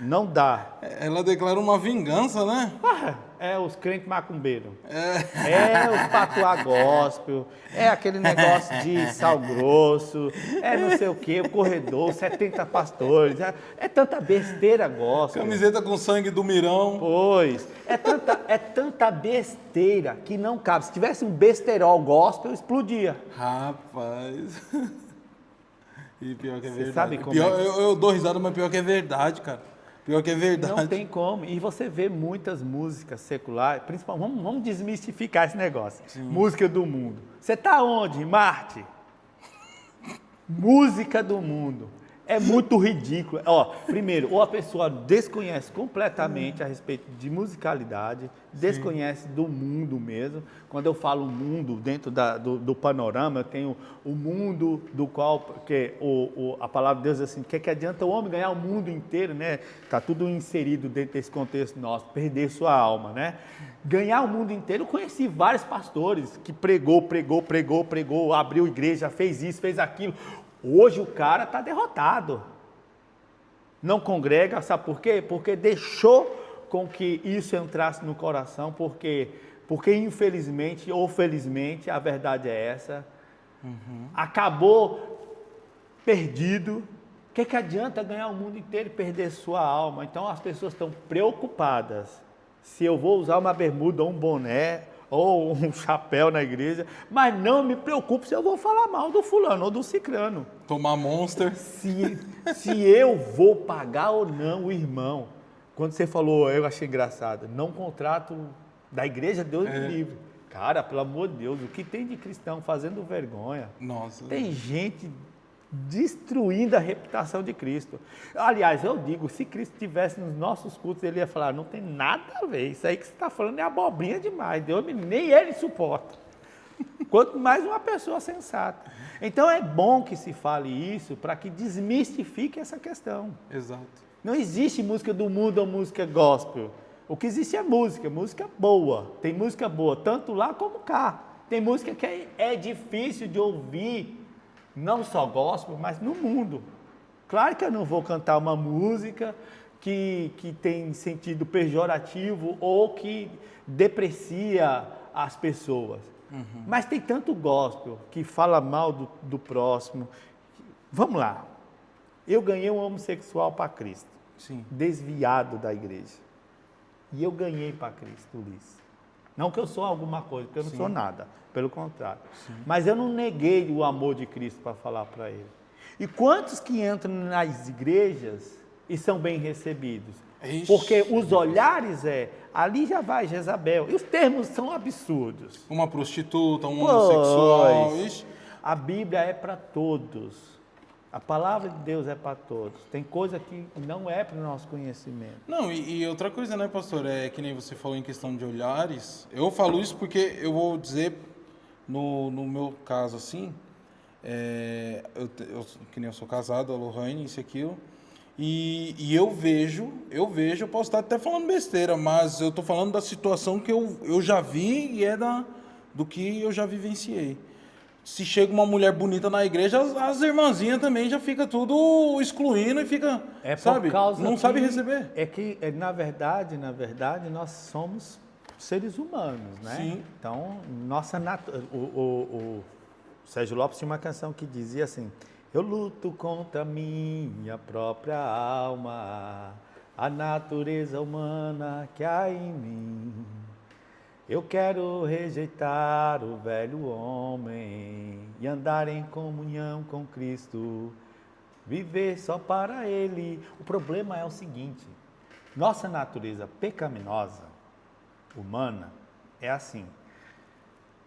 Não dá. Ela declara uma vingança, né? É os crentes macumbeiros. É os patuá gospel. É aquele negócio de sal grosso. É não sei o quê, o corredor, 70 pastores. É tanta besteira gospel. Camiseta com sangue do Mirão. Pois. É tanta besteira que não cabe. Se tivesse um besterol gospel, explodia. Rapaz. E pior que é verdade. Sabe como pior, eu dou risada, mas pior que é verdade, cara. Pior que é verdade. Não tem como. E você vê muitas músicas seculares, principalmente, vamos desmistificar esse negócio. Sim. Música do mundo. Você está onde? Em Marte? Música do mundo. É muito ridículo. Ó, primeiro, ou a pessoa desconhece completamente a respeito de musicalidade, desconhece do mundo mesmo. Quando eu falo mundo, dentro do panorama, eu tenho o mundo do qual, porque a palavra de Deus diz assim, que adianta o homem ganhar o mundo inteiro, né? Está tudo inserido dentro desse contexto nosso, perder sua alma, né? Ganhar o mundo inteiro, eu conheci vários pastores que pregou, abriu igreja, fez isso, fez aquilo. Hoje o cara está derrotado, não congrega, sabe por quê? Porque deixou com que isso entrasse no coração, porque infelizmente ou felizmente, a verdade é essa, acabou perdido. O que adianta ganhar o mundo inteiro e perder sua alma? Então as pessoas estão preocupadas se eu vou usar uma bermuda ou um boné, ou um chapéu na igreja, mas não me preocupo se eu vou falar mal do fulano ou do cicrano. Tomar Monster. Se eu vou pagar ou não o irmão. Quando você falou, eu achei engraçado, não contrato da igreja, Deus me livre. Cara, pelo amor de Deus, o que tem de cristão fazendo vergonha? Nossa. Tem gente destruindo a reputação de Cristo. Aliás, eu digo, se Cristo estivesse nos nossos cultos, ele ia falar, não tem nada a ver, isso aí que você está falando é abobrinha demais, Deus, nem ele suporta. Quanto mais uma pessoa sensata. Então é bom que se fale isso para que desmistifique essa questão. Exato. Não existe música do mundo ou música gospel. O que existe é música boa. Tem música boa, tanto lá como cá. Tem música que é difícil de ouvir, não só gospel, mas no mundo. Claro que eu não vou cantar uma música que tem sentido pejorativo ou que deprecia as pessoas. Mas tem tanto gospel que fala mal do próximo. Vamos lá. Eu ganhei um homossexual para Cristo. Sim. Desviado da igreja. E eu ganhei para Cristo, Ulisses. Não que eu sou alguma coisa, porque eu não sou nada. Pelo contrário. Sim. Mas eu não neguei o amor de Cristo para falar para ele. E quantos que entram nas igrejas e são bem recebidos? Ixi, porque os olhares ali já vai Jezabel. E os termos são absurdos. Uma prostituta, um homossexual. Ixi. A Bíblia é para todos. A palavra de Deus é para todos. Tem coisa que não é para o nosso conhecimento. Não, e outra coisa, né, pastor? É que nem você falou em questão de olhares. Eu falo isso porque eu vou dizer, no meu caso, assim, que nem eu sou casado, a Lohane, isso e aquilo. E eu vejo, eu posso estar até falando besteira, mas eu estou falando da situação que eu já vi e do que eu já vivenciei. Se chega uma mulher bonita na igreja, as irmãzinhas também já fica tudo excluindo e fica, sabe, não sabe receber. É que, na verdade, nós somos seres humanos, né? Sim. Então, nossa o Sérgio Lopes tinha uma canção que dizia assim, eu luto contra a minha própria alma, a natureza humana que há em mim. Eu quero rejeitar o velho homem e andar em comunhão com Cristo, viver só para Ele. O problema é o seguinte, nossa natureza pecaminosa, humana, é assim.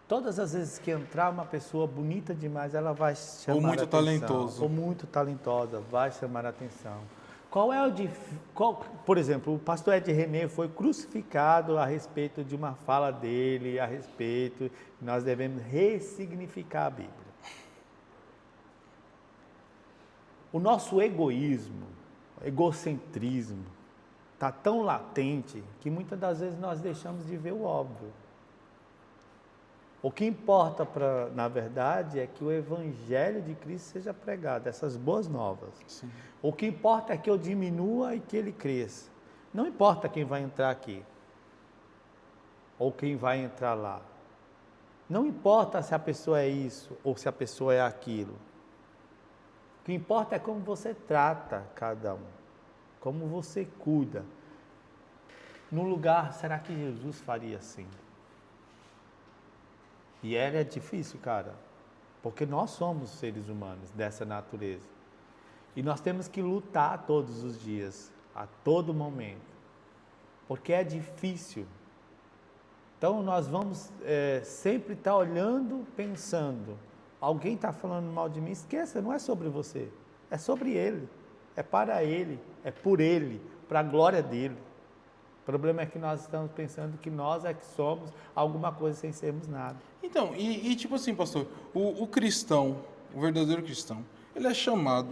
Todas as vezes que entrar uma pessoa bonita demais, ela vai chamar Ou muito a atenção. talentoso. Ou muito talentosa, vai chamar a atenção. Por exemplo, o pastor Ed René foi crucificado a respeito de uma fala dele, a respeito, nós devemos ressignificar a Bíblia. O nosso egoísmo, egocentrismo, está tão latente que muitas das vezes nós deixamos de ver o óbvio. O que importa, na verdade, é que o Evangelho de Cristo seja pregado, essas boas novas. Sim. O que importa é que eu diminua e que ele cresça. Não importa quem vai entrar aqui, ou quem vai entrar lá. Não importa se a pessoa é isso, ou se a pessoa é aquilo. O que importa é como você trata cada um, como você cuida. No lugar, será que Jesus faria assim? E é difícil, cara, porque nós somos seres humanos dessa natureza. E nós temos que lutar todos os dias, a todo momento, porque é difícil. Então nós vamos sempre estar olhando, pensando, alguém está falando mal de mim, esqueça, não é sobre você, é sobre ele, é para ele, é por ele, para a glória dele. O problema é que nós estamos pensando que nós é que somos alguma coisa sem sermos nada. Então, tipo assim, pastor, o cristão, o verdadeiro cristão, ele é chamado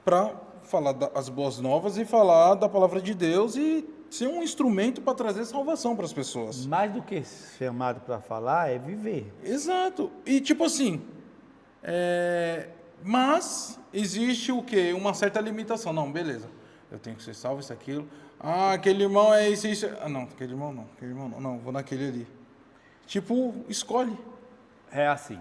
para falar as boas novas e falar da palavra de Deus e ser um instrumento para trazer salvação para as pessoas. Mais do que chamado para falar, é viver. Exato. E tipo assim, mas existe o quê? Uma certa limitação. Não, beleza, eu tenho que ser salvo, isso, aquilo. Ah, aquele irmão é isso, isso. Ah, não, aquele irmão não. Não, vou naquele ali. Tipo, escolhe. É assim.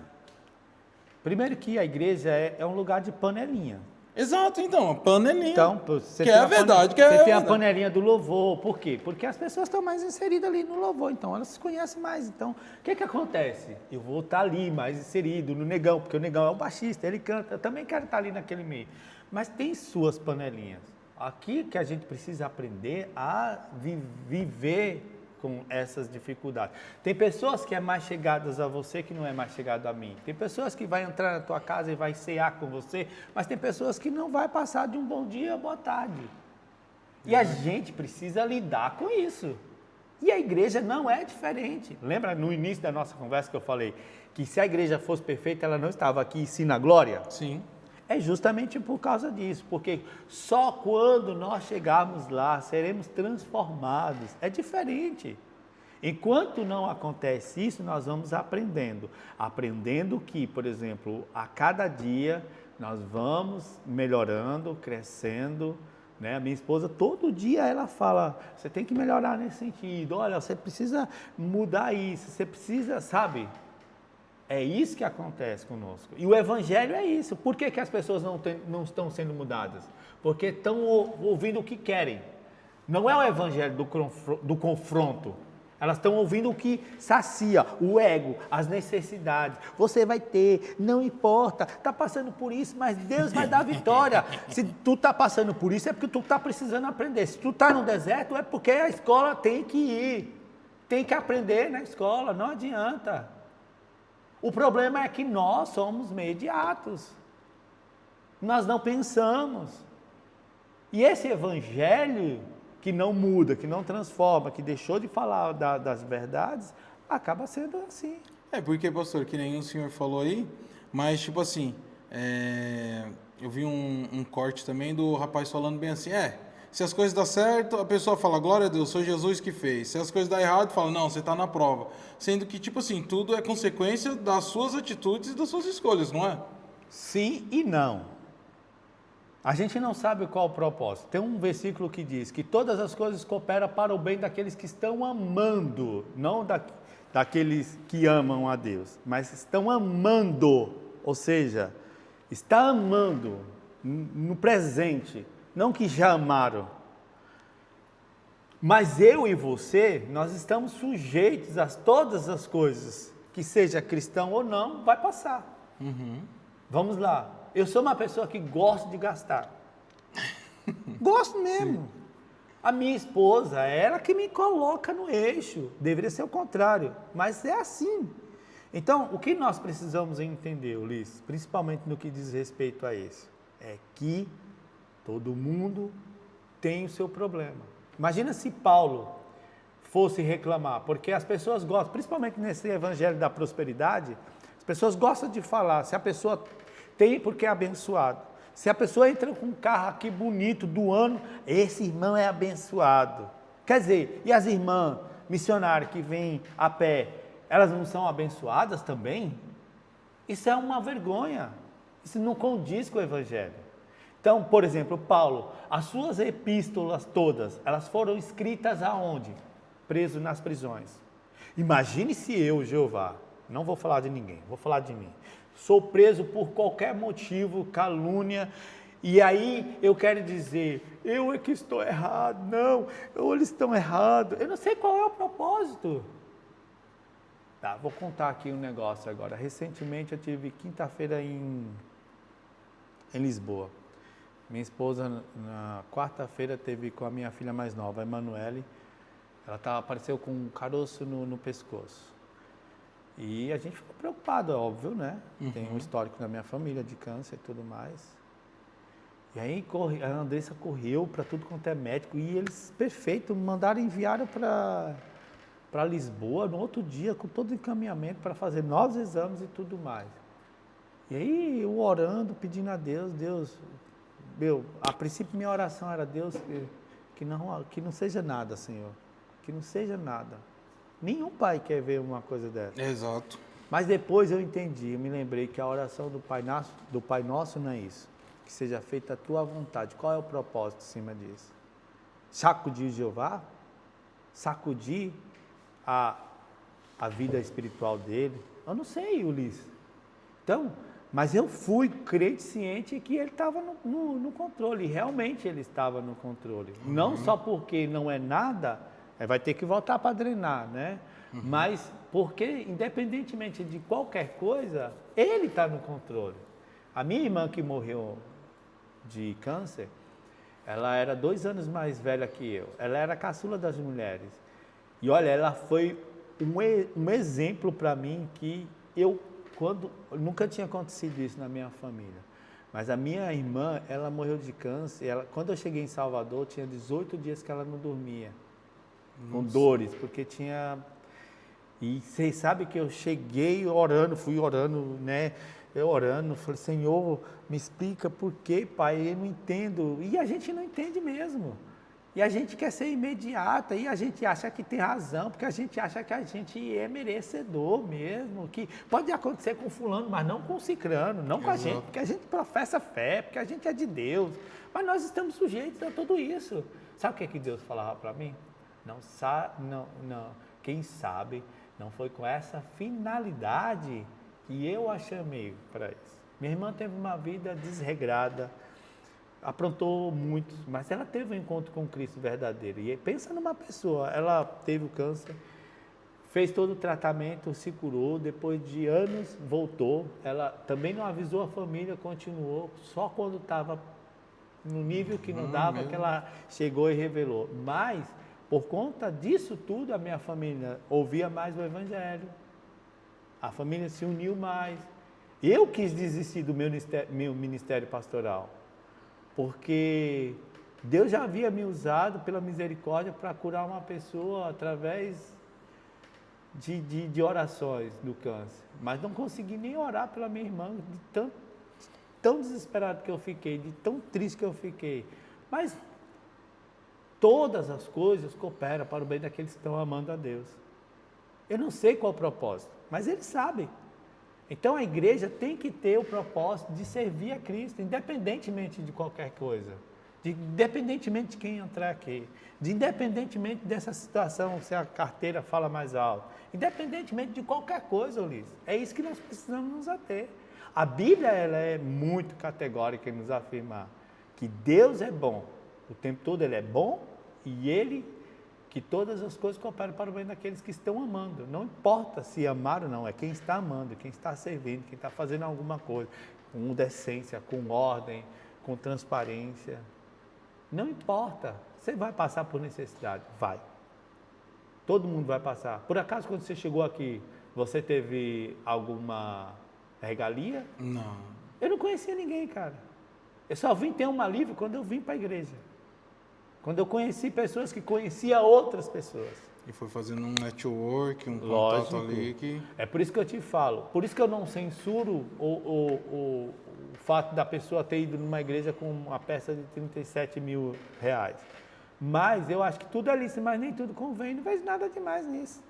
Primeiro que a igreja é um lugar de panelinha. Exato, então, a panelinha. Então, você que é a verdade, que é você tem a verdade. panelinha do louvor. Por quê? Porque as pessoas estão mais inseridas ali no louvor, então elas se conhecem mais. Então, o que acontece? Eu vou estar ali mais inserido no negão, porque o negão é o baixista, ele canta. Eu também quero estar ali naquele meio. Mas tem suas panelinhas. Aqui que a gente precisa aprender a viver com essas dificuldades. Tem pessoas que é mais chegadas a você que não é mais chegado a mim. Tem pessoas que vai entrar na tua casa e vai cear com você, mas tem pessoas que não vai passar de um bom dia, boa tarde. E a gente precisa lidar com isso. E a igreja não é diferente. Lembra no início da nossa conversa que eu falei que se a igreja fosse perfeita, ela não estava aqui sim na glória? Sim. É justamente por causa disso, porque só quando nós chegarmos lá seremos transformados. É diferente. Enquanto não acontece isso, nós vamos aprendendo. Aprendendo que, por exemplo, a cada dia nós vamos melhorando, crescendo. Né? A minha esposa, todo dia ela fala, você tem que melhorar nesse sentido. Olha, você precisa mudar isso, você precisa, sabe? É isso que acontece conosco. E o Evangelho é isso. Por que as pessoas não estão sendo mudadas? Porque estão ouvindo o que querem. Não é o Evangelho do confronto. Elas estão ouvindo o que sacia, o ego, as necessidades. Você vai ter, não importa, está passando por isso, mas Deus vai dar vitória. Se tu está passando por isso, é porque tu está precisando aprender. Se tu está no deserto, é porque a escola tem que ir. Tem que aprender na escola, não adianta. O problema é que nós somos imediatos. Nós não pensamos. E esse evangelho que não muda, que não transforma, que deixou de falar das verdades, acaba sendo assim. É, porque, pastor, que nem o senhor falou aí, mas tipo assim, eu vi um corte também do rapaz falando bem assim, se as coisas dão certo, a pessoa fala, glória a Deus, foi Jesus que fez. Se as coisas dão errado, fala, não, você está na prova. Sendo que, tipo assim, tudo é consequência das suas atitudes e das suas escolhas, não é? Sim e não. A gente não sabe qual o propósito. Tem um versículo que diz que todas as coisas cooperam para o bem daqueles que estão amando, não daqueles que amam a Deus, mas estão amando, ou seja, está amando no presente, não que já amaram. Mas eu e você, nós estamos sujeitos a todas as coisas, que seja cristão ou não, vai passar. Uhum. Vamos lá. Eu sou uma pessoa que gosta de gastar. Gosto mesmo. Sim. A minha esposa, ela que me coloca no eixo. Deveria ser o contrário, mas é assim. Então, o que nós precisamos entender, Ulisses, principalmente no que diz respeito a isso, é que todo mundo tem o seu problema. Imagina se Paulo fosse reclamar, porque as pessoas gostam, principalmente nesse evangelho da prosperidade, as pessoas gostam de falar, se a pessoa tem porque é abençoado. Se a pessoa entra com um carro aqui bonito do ano, esse irmão é abençoado. Quer dizer, e as irmãs missionárias que vêm a pé, elas não são abençoadas também? Isso é uma vergonha. Isso não condiz com o evangelho. Então, por exemplo, Paulo, as suas epístolas todas, elas foram escritas aonde? Preso nas prisões. Imagine se eu, Jeová, não vou falar de ninguém, vou falar de mim. Sou preso por qualquer motivo, calúnia, e aí eu quero dizer, eu é que estou errado, não, eles estão errados, eu não sei qual é o propósito. Tá, vou contar aqui um negócio agora. Recentemente eu tive quinta-feira em Lisboa. Minha esposa na quarta-feira teve com a minha filha mais nova, a Emanuele, ela apareceu com um caroço no pescoço. E a gente ficou preocupado, é óbvio, né? Tem um histórico na minha família de câncer e tudo mais. E aí a Andressa correu para tudo quanto é médico e eles, perfeito, enviaram para Lisboa no outro dia com todo o encaminhamento para fazer novos exames e tudo mais. E aí eu orando, pedindo a Deus, a princípio minha oração era Deus, que não seja nada, Senhor, que não seja nada. Nenhum pai quer ver uma coisa dessa. Exato. Mas depois eu entendi, eu me lembrei que a oração do Pai Nosso não é isso. Que seja feita a tua vontade. Qual é o propósito em cima disso? Sacudir Jeová? Sacudir a vida espiritual dele? Eu não sei, Ulisses. Então, mas eu fui crente ciente que ele estava no controle. Realmente ele estava no controle. Não só porque não é nada, vai ter que voltar para drenar, né? Mas porque, independentemente de qualquer coisa, ele está no controle. A minha irmã que morreu de câncer, ela era 2 anos mais velha que eu. Ela era a caçula das mulheres. E olha, ela foi um exemplo para mim que nunca tinha acontecido isso na minha família. Mas a minha irmã, ela morreu de câncer. Quando eu cheguei em Salvador, tinha 18 dias que ela não dormia. Com dores, porque tinha... E vocês sabem que eu cheguei orando, fui orando, né? Eu orando, falei, Senhor, me explica por quê, Pai, eu não entendo. E a gente não entende mesmo. E a gente quer ser imediata, e a gente acha que tem razão, porque a gente acha que a gente é merecedor mesmo, que pode acontecer com fulano, mas não com cicrano, não com a gente, porque a gente professa fé, porque a gente é de Deus. Mas nós estamos sujeitos a tudo isso. Sabe o que Deus falava para mim? Quem sabe não foi com essa finalidade que eu a chamei para isso. Minha irmã teve uma vida desregrada, aprontou muito, mas ela teve um encontro com Cristo verdadeiro. E pensa numa pessoa, ela teve o câncer, fez todo o tratamento, se curou, depois de anos voltou. Ela também não avisou a família, continuou, só quando estava no nível que não dava, que ela chegou e revelou. Mas por conta disso tudo, a minha família ouvia mais o Evangelho, a família se uniu mais. Eu quis desistir do meu ministério pastoral, porque Deus já havia me usado pela misericórdia para curar uma pessoa através de orações do câncer. Mas não consegui nem orar pela minha irmã, de tão desesperado que eu fiquei, de tão triste que eu fiquei. Mas todas as coisas cooperam para o bem daqueles que estão amando a Deus. Eu não sei qual é o propósito, mas Ele sabe. Então a igreja tem que ter o propósito de servir a Cristo, independentemente de qualquer coisa. Independentemente de quem entrar aqui. Independentemente dessa situação, se a carteira fala mais alto. Independentemente de qualquer coisa, Ulisses. É isso que nós precisamos nos ater. A Bíblia ela é muito categórica em nos afirmar que Deus é bom. O tempo todo Ele é bom e que todas as coisas cooperam para o bem daqueles que estão amando. Não importa se amar ou não, é quem está amando, quem está servindo, quem está fazendo alguma coisa, com decência, com ordem, com transparência. Não importa, você vai passar por necessidade, vai. Todo mundo vai passar. Por acaso, quando você chegou aqui, Você teve alguma regalia? Não. Eu não conhecia ninguém, cara. Eu só vim ter um alívio quando eu vim para a igreja. Quando eu conheci pessoas que conheciam outras pessoas. E foi fazendo um network, um Lógico. contato ali que... É por isso que eu te falo. Por isso que eu não censuro o fato da pessoa ter ido numa igreja com uma peça de 37 mil reais. Mas eu acho que tudo é lícito, mas nem tudo convém. Não vejo nada demais nisso.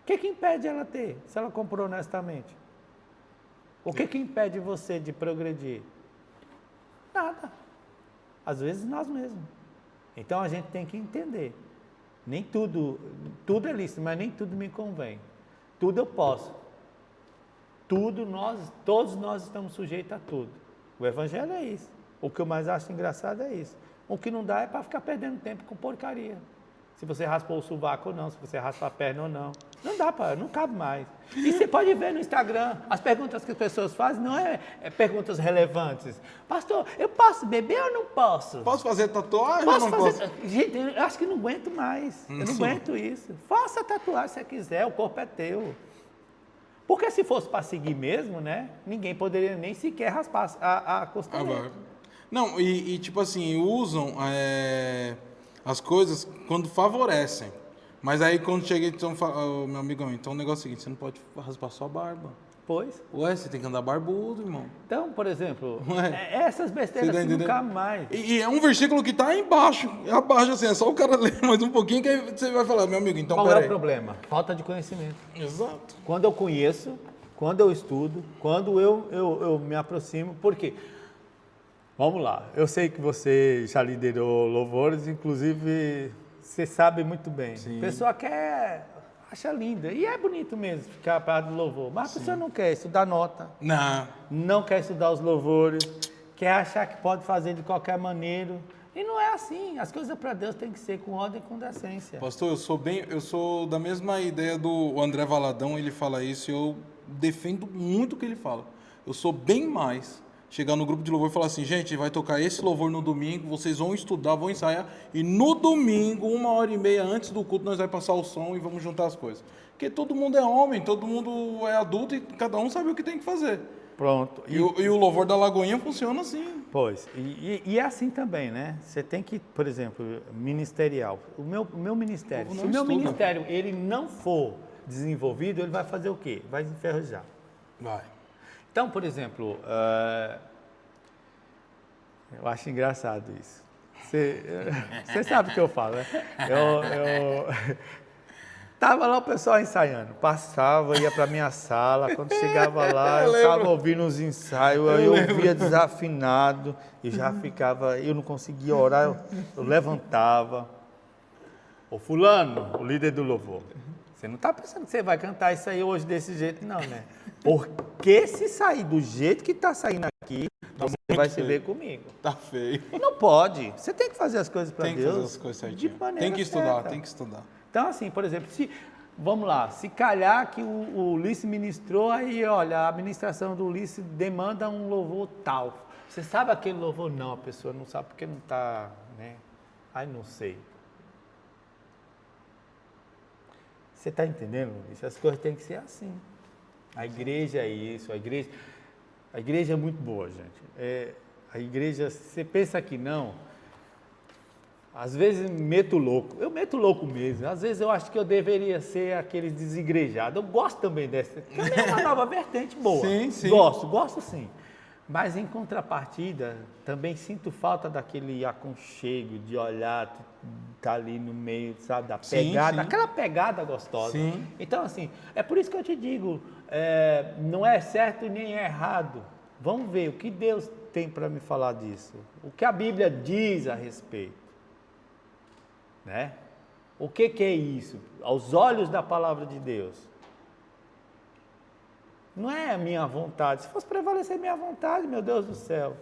O que impede ela ter, se ela comprou honestamente? O que impede você de progredir? Nada. Às vezes nós mesmos. Então a gente tem que entender. Nem tudo é lícito, mas nem tudo me convém. Tudo eu posso. Todos nós estamos sujeitos a tudo. O evangelho é isso. O que eu mais acho engraçado é isso. O que não dá é para ficar perdendo tempo com porcaria. Se você raspou o sovaco ou não, se você raspa a perna ou não. Não dá para, não cabe mais. E você pode ver no Instagram, as perguntas que as pessoas fazem não é perguntas relevantes. Pastor, eu posso beber ou não posso? Posso fazer tatuagem ou não posso? Gente, eu acho que não aguento mais. Eu não aguento isso. Faça a tatuagem se você quiser, o corpo é teu. Porque se fosse para seguir mesmo, né? Ninguém poderia nem sequer raspar a costeleta. Não, e tipo assim, usam as coisas quando favorecem. Mas aí quando chega, então, meu amigão, então o negócio é o seguinte, você não pode raspar sua barba. Pois. Ué, você tem que andar barbudo, irmão. Então, por exemplo, essas besteiras Tá que nunca mais. E é um versículo que tá embaixo. É abaixo, assim, é só o cara ler mais um pouquinho que aí você vai falar, meu amigo, então Qual peraí. é o problema? Falta de conhecimento. Exato. Quando eu conheço, quando eu estudo, quando eu me aproximo, por quê? Vamos lá, eu sei que você já liderou louvores, inclusive você sabe muito bem. Sim. A pessoa acha linda, e é bonito mesmo ficar perto do louvor, mas a pessoa não quer estudar nota, não quer estudar os louvores, quer achar que pode fazer de qualquer maneira, e não é assim, as coisas para Deus tem que ser com ordem e com decência. Pastor, eu sou da mesma ideia do André Valadão, ele fala isso e eu defendo muito o que ele fala. Eu sou bem mais chegar no grupo de louvor e falar assim, gente, vai tocar esse louvor no domingo, vocês vão estudar, vão ensaiar, e no domingo, 1h30 antes do culto, nós vamos passar o som e vamos juntar as coisas. Porque todo mundo é homem, todo mundo é adulto e cada um sabe o que tem que fazer. Pronto. E o louvor da Lagoinha funciona assim. Pois, e é assim também, né? Você tem que, por exemplo, ministerial. O meu ministério, se o meu ministério ele não for desenvolvido, ele vai fazer o quê? Vai enferrujar. Vai. Então, por exemplo, eu acho engraçado isso. Você sabe o que eu falo, né? Eu tava lá o pessoal ensaiando, passava, ia para minha sala, quando chegava lá, eu estava ouvindo os ensaios, eu ouvia desafinado e já ficava, eu não conseguia orar, eu levantava. Ô fulano, o líder do louvor, você não está pensando que você vai cantar isso aí hoje desse jeito não, né? Porque se sair do jeito que está saindo aqui, você vai se ver comigo. Tá feio. Não pode, você tem que fazer as coisas para Deus. Tem que fazer as coisas certinho. De maneira Tem que estudar, certa. tem que estudar. Então, assim, por exemplo, vamos lá, se calhar que o Ulisses ministrou, aí, olha, a administração do Ulisses demanda um louvor tal. Você sabe aquele louvor? Não, a pessoa não sabe porque não está, né? Ai, não sei. Você está entendendo, Ulisses? As coisas têm que ser assim. A igreja é isso, a igreja é muito boa, gente. A igreja, você pensa que não... Às vezes meto louco, eu meto louco mesmo, às vezes eu acho que eu deveria ser aquele desigrejados, eu gosto também dessa, também é uma nova vertente boa, sim. Gosto sim, mas em contrapartida também sinto falta daquele aconchego de olhar, tá ali no meio, sabe, da pegada, aquela pegada gostosa. Sim. Então assim, é por isso que eu te digo, não é certo nem é errado, vamos ver o que Deus tem para me falar disso, o que a Bíblia diz a respeito. Né? O que é isso? Aos olhos da palavra de Deus. Não é a minha vontade. Se fosse prevalecer minha vontade, meu Deus do céu.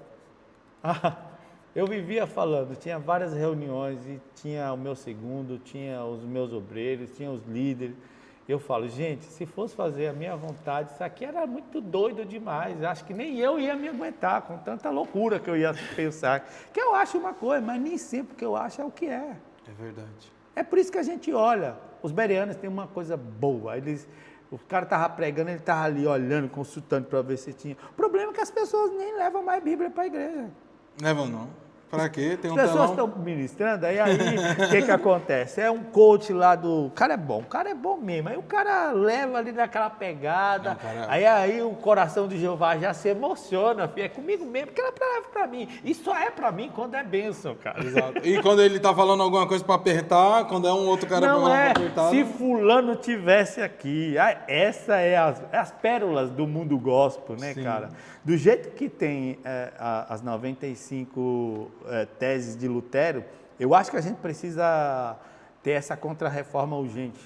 Eu vivia falando, tinha várias reuniões e tinha o meu segundo, tinha os meus obreiros, tinha os líderes. Eu falo, gente, se fosse fazer a minha vontade, isso aqui era muito doido demais. Acho que nem eu ia me aguentar com tanta loucura que eu ia pensar. Que eu acho uma coisa, mas nem sempre o que eu acho é o que é. É verdade. É por isso que a gente olha. Os bereanos têm uma coisa boa, o cara estava pregando, ele estava ali olhando, consultando para ver se tinha. O problema é que as pessoas nem levam mais Bíblia para a igreja. Leva não. Pra quê? Tem As um pessoas telão. estão ministrando, aí o que acontece? É um coach lá o cara é bom mesmo, aí o cara leva ali naquela pegada, Não, cara. aí o coração de Jeová já se emociona, filho, é comigo mesmo, porque ela leva pra mim, e só é pra mim quando é bênção, cara. Exato. E quando ele tá falando alguma coisa pra apertar, quando é um outro cara Não falando é, pra apertar... se fulano tivesse aqui, essa é as pérolas do mundo gospel, né, Sim. cara? Do jeito que tem as 95 teses de Lutero, eu acho que a gente precisa ter essa contra-reforma urgente.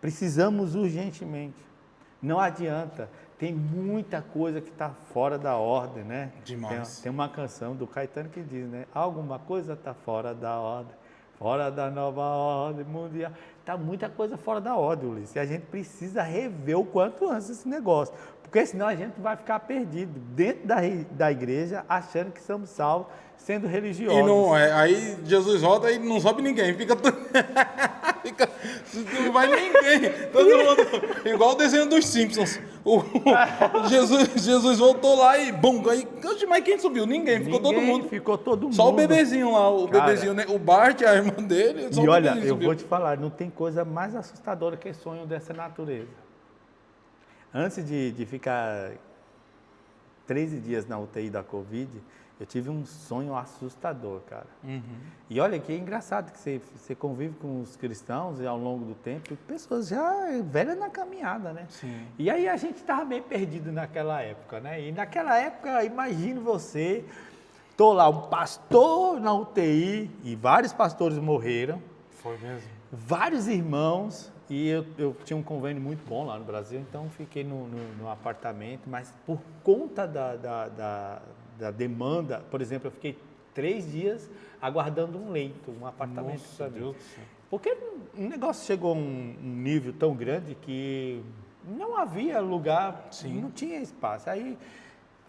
Precisamos urgentemente. Não adianta, tem muita coisa que está fora da ordem, né? Demais. Tem uma canção do Caetano que diz, né? Alguma coisa está fora da ordem, fora da nova ordem mundial. Está muita coisa fora da ordem, Ulisses. E a gente precisa rever o quanto antes esse negócio. Porque senão a gente vai ficar perdido dentro da igreja, achando que somos salvos, sendo religiosos. E não é. Aí Jesus volta e não sobe ninguém. Não vai ninguém. Todo mundo. Igual o desenho dos Simpsons. Jesus voltou lá e bum. Aí, mas quem subiu? Ninguém. Ficou todo mundo. Ficou todo mundo. Só o bebezinho lá. O Cara, bebezinho, né? O Bart, a irmã dele. Só E o olha, bebezinho eu subiu. vou te falar, não tem coisa mais assustadora que sonho dessa natureza. Antes de ficar 13 dias na UTI da Covid, eu tive um sonho assustador, cara. Uhum. E olha que é engraçado que você convive com os cristãos e ao longo do tempo, pessoas já velhas na caminhada, né? Sim. E aí a gente estava meio perdido naquela época, né? E naquela época, imagine você, tô lá, um pastor na UTI, e vários pastores morreram, Foi mesmo. vários irmãos, e eu tinha um convênio muito bom lá no Brasil, então fiquei no apartamento, mas por conta da demanda, por exemplo, eu fiquei 3 dias aguardando um leito, um apartamento para mim. Deus do céu. Porque o negócio chegou a um nível tão grande que não havia lugar, Sim. não tinha espaço. Aí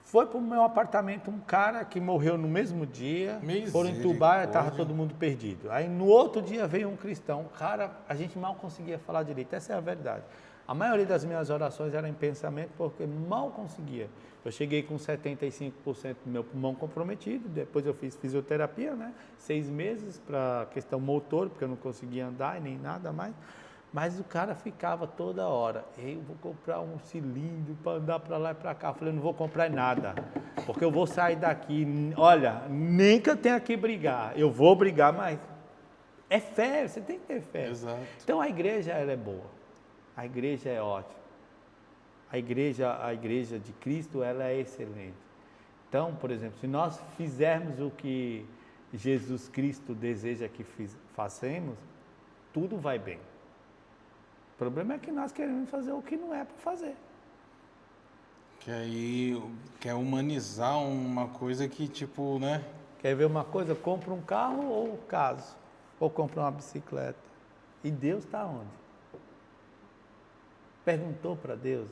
foi para o meu apartamento um cara que morreu no mesmo dia, foram entubar, estava todo mundo perdido. Aí no outro dia veio um cristão, cara, a gente mal conseguia falar direito, essa é a verdade. A maioria das minhas orações era em pensamento porque mal conseguia. Eu cheguei com 75% do meu pulmão comprometido, depois eu fiz fisioterapia, né? 6 meses para questão motor, porque eu não conseguia andar e nem nada mais. Mas o cara ficava toda hora, eu vou comprar um cilindro para andar para lá e para cá. Eu falei, não vou comprar nada, porque eu vou sair daqui, olha, nem que eu tenha que brigar, eu vou brigar, mas é fé, você tem que ter fé. Exato. Então a igreja ela é boa, a igreja é ótima, a igreja de Cristo ela é excelente. Então, por exemplo, se nós fizermos o que Jesus Cristo deseja que façamos, tudo vai bem. O problema é que nós queremos fazer o que não é para fazer. Que aí quer humanizar uma coisa que, tipo, né? Quer ver uma coisa? Compra um carro ou caso, ou compra uma bicicleta. E Deus está onde? Perguntou para Deus.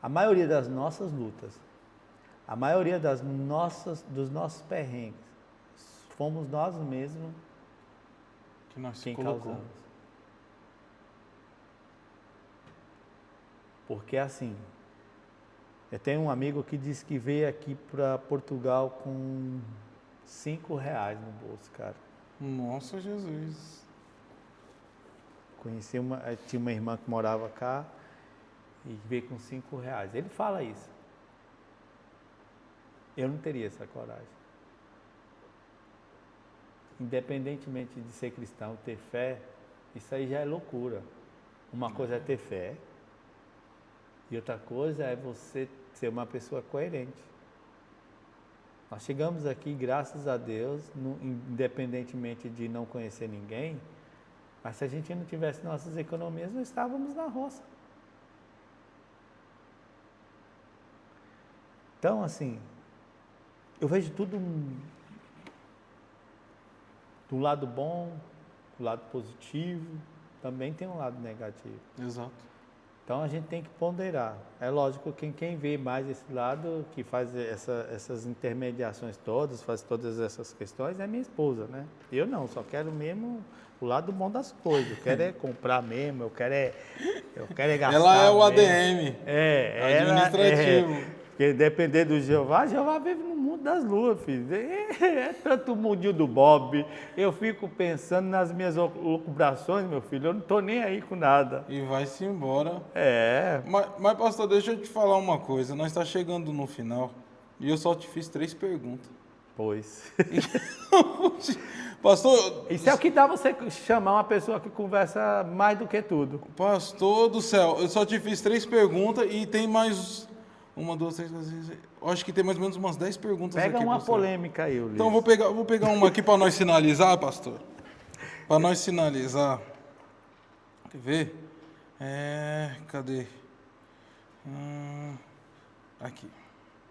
A maioria das nossas lutas, a maioria dos nossos perrengues, fomos nós mesmos Que nós quem colocou. causamos. Porque assim, eu tenho um amigo que disse que veio aqui para Portugal com R$5 no bolso, cara. Nossa, Jesus. Tinha uma irmã que morava cá e veio com R$5. Ele fala isso. Eu não teria essa coragem. Independentemente de ser cristão, ter fé, isso aí já é loucura. Uma coisa é ter fé e outra coisa é você ser uma pessoa coerente. Nós chegamos aqui, graças a Deus, independentemente de não conhecer ninguém, mas se a gente não tivesse nossas economias, nós estávamos na roça. Então, assim, eu vejo tudo do lado bom, do lado positivo, também tem um lado negativo. Exato. Então a gente tem que ponderar. É lógico que quem vê mais esse lado, que faz essas intermediações todas, faz todas essas questões, é minha esposa, né? Eu não, só quero mesmo o lado bom das coisas. Eu quero é comprar mesmo, eu quero é gastar. Ela é o mesmo. ADM. Administrativo. Porque depender do Jeová vive no mundo das luas, filho. É tanto o mundinho do Bob. Eu fico pensando nas minhas lucubrações, meu filho. Eu não tô nem aí com nada. E vai-se embora. É. Mas, pastor, deixa eu te falar uma coisa. Nós estamos chegando no final e eu só te fiz 3 perguntas. Pois. Pastor... Isso é o que dá você chamar uma pessoa que conversa mais do que tudo. Pastor do céu, eu só te fiz 3 perguntas e tem mais... 1, 2, 3, 4, 5, 6... Acho que tem mais ou menos umas 10 perguntas Pega aqui. uma polêmica aí, Ulisses. Então vou pegar uma aqui para nós finalizar, pastor. Para nós finalizar. Quer ver? Cadê? Aqui.